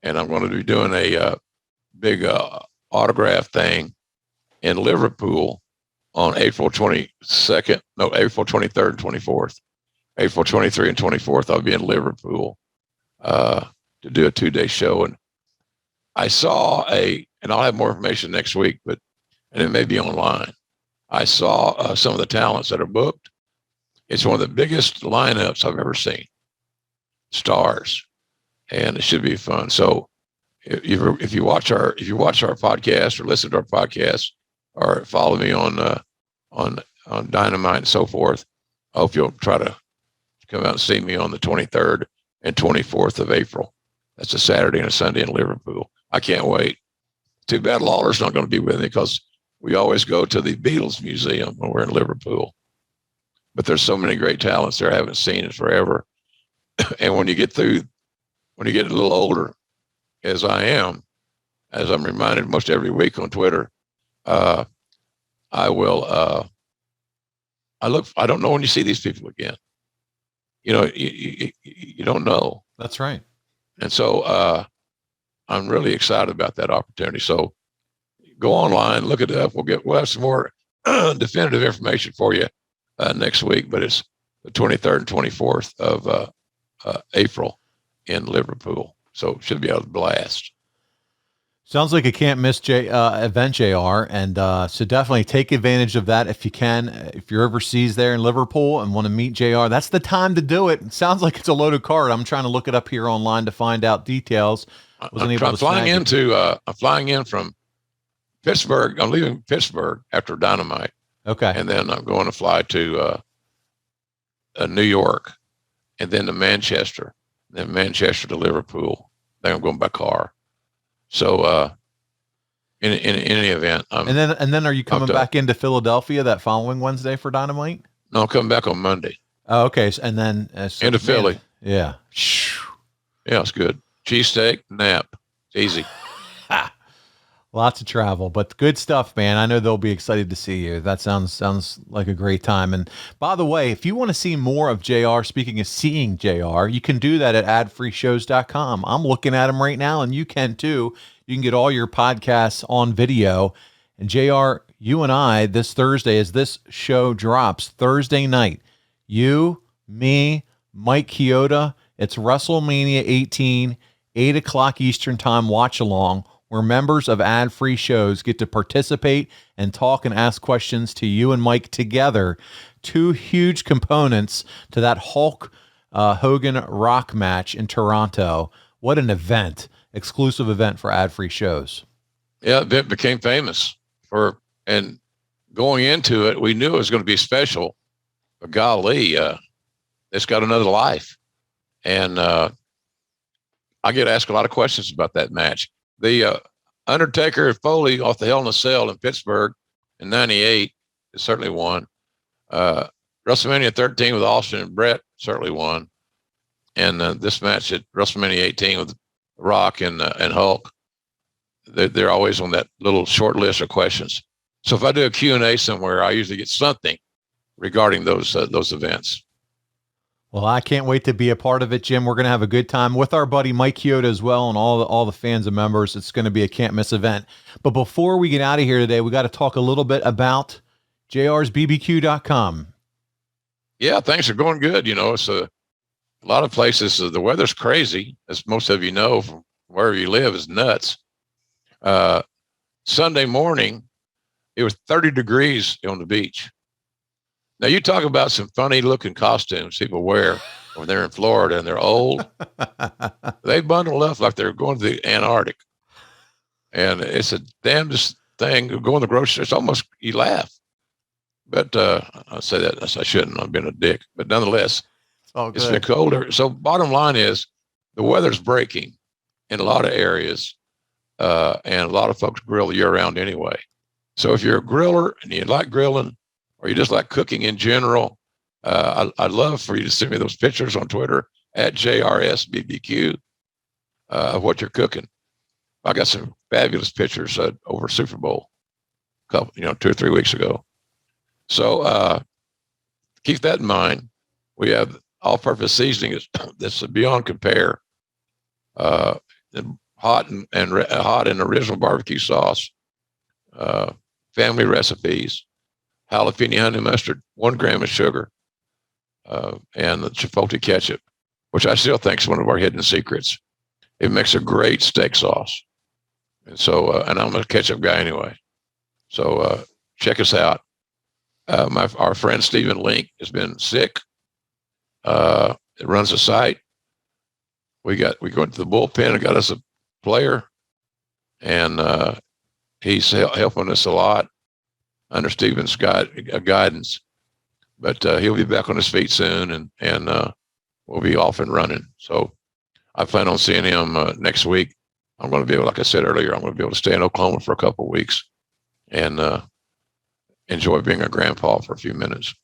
and I'm going to be doing a big autograph thing in Liverpool on April 23rd and 24th. April 23 and 24th, I'll be in Liverpool to do a 2-day show. And I saw and I'll have more information next week, and it may be online. I saw some of the talents that are booked. It's one of the biggest lineups I've ever seen. Stars, and it should be fun. So if you watch our podcast or listen to our podcast or follow me on Dynamite and so forth, I hope you'll try to come out and see me on the 23rd and 24th of April. That's a Saturday and a Sunday in Liverpool. I can't wait. Too bad Lawler's not going to be with me because we always go to the Beatles Museum when we're in Liverpool. But there's so many great talents there I haven't seen in forever. And when you get a little older, as I am, as I'm reminded most every week on Twitter, I don't know when you see these people again. You don't know. That's right. And so I'm really excited about that opportunity. So go online, look it up. We'll have some more definitive information for you next week, but it's the 23rd and 24th of April in Liverpool. So it should be a blast. Sounds like a can't miss event, JR. And so definitely take advantage of that if you can. If you're overseas there in Liverpool and want to meet JR, that's the time to do it. It sounds like it's a loaded card. I'm trying to look it up here online to find out details. I'm flying in from Pittsburgh. I'm leaving Pittsburgh after Dynamite. Okay. And then I'm going to fly to New York, and then to Manchester, then Manchester to Liverpool. Then I'm going by car. So in any event, and then are you coming back into Philadelphia that following Wednesday for Dynamite? No, I'm coming back on Monday. Oh, okay. And then into Philly. Yeah. Yeah, it's good. Cheesesteak, nap. It's easy. Lots of travel, but good stuff, man. I know they'll be excited to see you. That sounds like a great time. And by the way, if you want to see more of JR, speaking of seeing JR, you can do that at adfreeshows.com. I'm looking at them right now, and you can too. You can get all your podcasts on video. And JR, you and I, this Thursday, as this show drops, Thursday night, you, me, Mike Chioda, it's WrestleMania 18, 8 o'clock Eastern time, watch along, where members of ad-free shows get to participate and talk and ask questions to you and Mike together. Two huge components to that Hulk Hogan Rock match in Toronto. What an event, exclusive event for ad-free shows. Yeah, it became famous and going into it, we knew it was going to be special, but golly, it's got another life. And I get asked a lot of questions about that match. The Undertaker Foley off the Hell in a Cell in Pittsburgh in '98 is certainly one. WrestleMania 13 with Austin and Bret certainly one. And this match at WrestleMania 18 with Rock and Hulk, they're always on that little short list of questions. So if I do a Q&A somewhere, I usually get something regarding those events. Well, I can't wait to be a part of it, Jim. We're going to have a good time with our buddy Mike Chioda as well, and all the fans and members. It's going to be a can't miss event. But before we get out of here today, we got to talk a little bit about JR'sBBQ.com. Yeah, things are going good. It's a lot of places. The weather's crazy, as most of you know, from wherever you live, is nuts. Sunday morning, it was 30 degrees on the beach. Now, you talk about some funny-looking costumes people wear when they're in Florida and they're old. They bundle up like they're going to the Antarctic. And it's the damnedest thing, go in the grocery store, it's almost, you laugh. But I say that, I shouldn't, I've been a dick. But nonetheless, it's been colder. So bottom line is, the weather's breaking in a lot of areas, and a lot of folks grill year-round anyway. So if you're a griller and you like grilling, or you just like cooking in general, I'd love for you to send me those pictures on Twitter at JRSBBQ of what you're cooking. I got some fabulous pictures over Super Bowl, 2 or 3 weeks ago. So keep that in mind. We have all-purpose seasoning that's beyond compare. Hot and original barbecue sauce, family recipes, jalapeno honey mustard, 1 gram of sugar, and the chipotle ketchup, which I still think is one of our hidden secrets. It makes a great steak sauce. And so, and I'm a ketchup guy anyway. So check us out. Our friend Stephen Link has been sick. It runs the site. We go into the bullpen and got us a player, and he's helping us a lot under Stephen's guidance. But he'll be back on his feet soon, and we'll be off and running. So I plan on seeing him next week. I'm going to be able, like I said earlier, I'm going to be able to stay in Oklahoma for a couple of weeks and enjoy being a grandpa for a few minutes.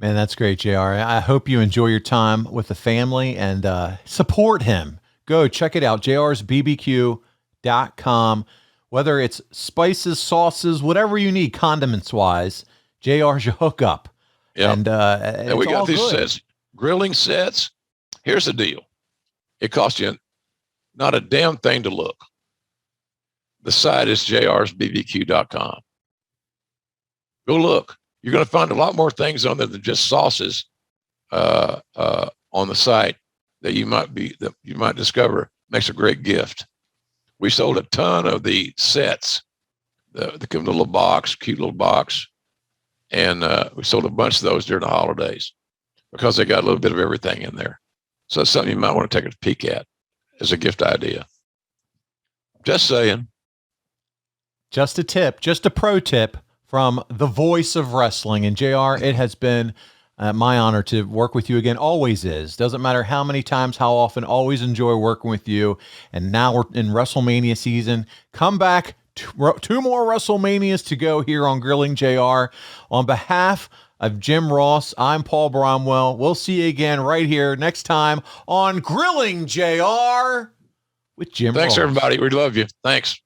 Man, that's great, JR. I hope you enjoy your time with the family and support him. Go check it out, jrsbbq.com. Whether it's spices, sauces, whatever you need, condiments-wise, JR's your hookup. Yeah. And we got these sets, grilling sets. Here's the deal. It costs you not a damn thing to look. The site is jrsbbq.com. Go look. You're going to find a lot more things on there than just sauces on the site that you might discover makes a great gift. We sold a ton of the sets, the little box, cute little box, and we sold a bunch of those during the holidays because they got a little bit of everything in there. So it's something you might want to take a peek at as a gift idea. Just saying. Just a tip, just a pro tip from the voice of wrestling. And JR, it has been my honor to work with you again. Always is. Doesn't matter how many times, how often, always enjoy working with you. And now we're in WrestleMania season. Come back. 2 more WrestleManias to go here on Grilling JR. On behalf of Jim Ross, I'm Paul Bromwell. We'll see you again right here next time on Grilling JR with Jim Ross. Thanks, everybody. We love you. Thanks.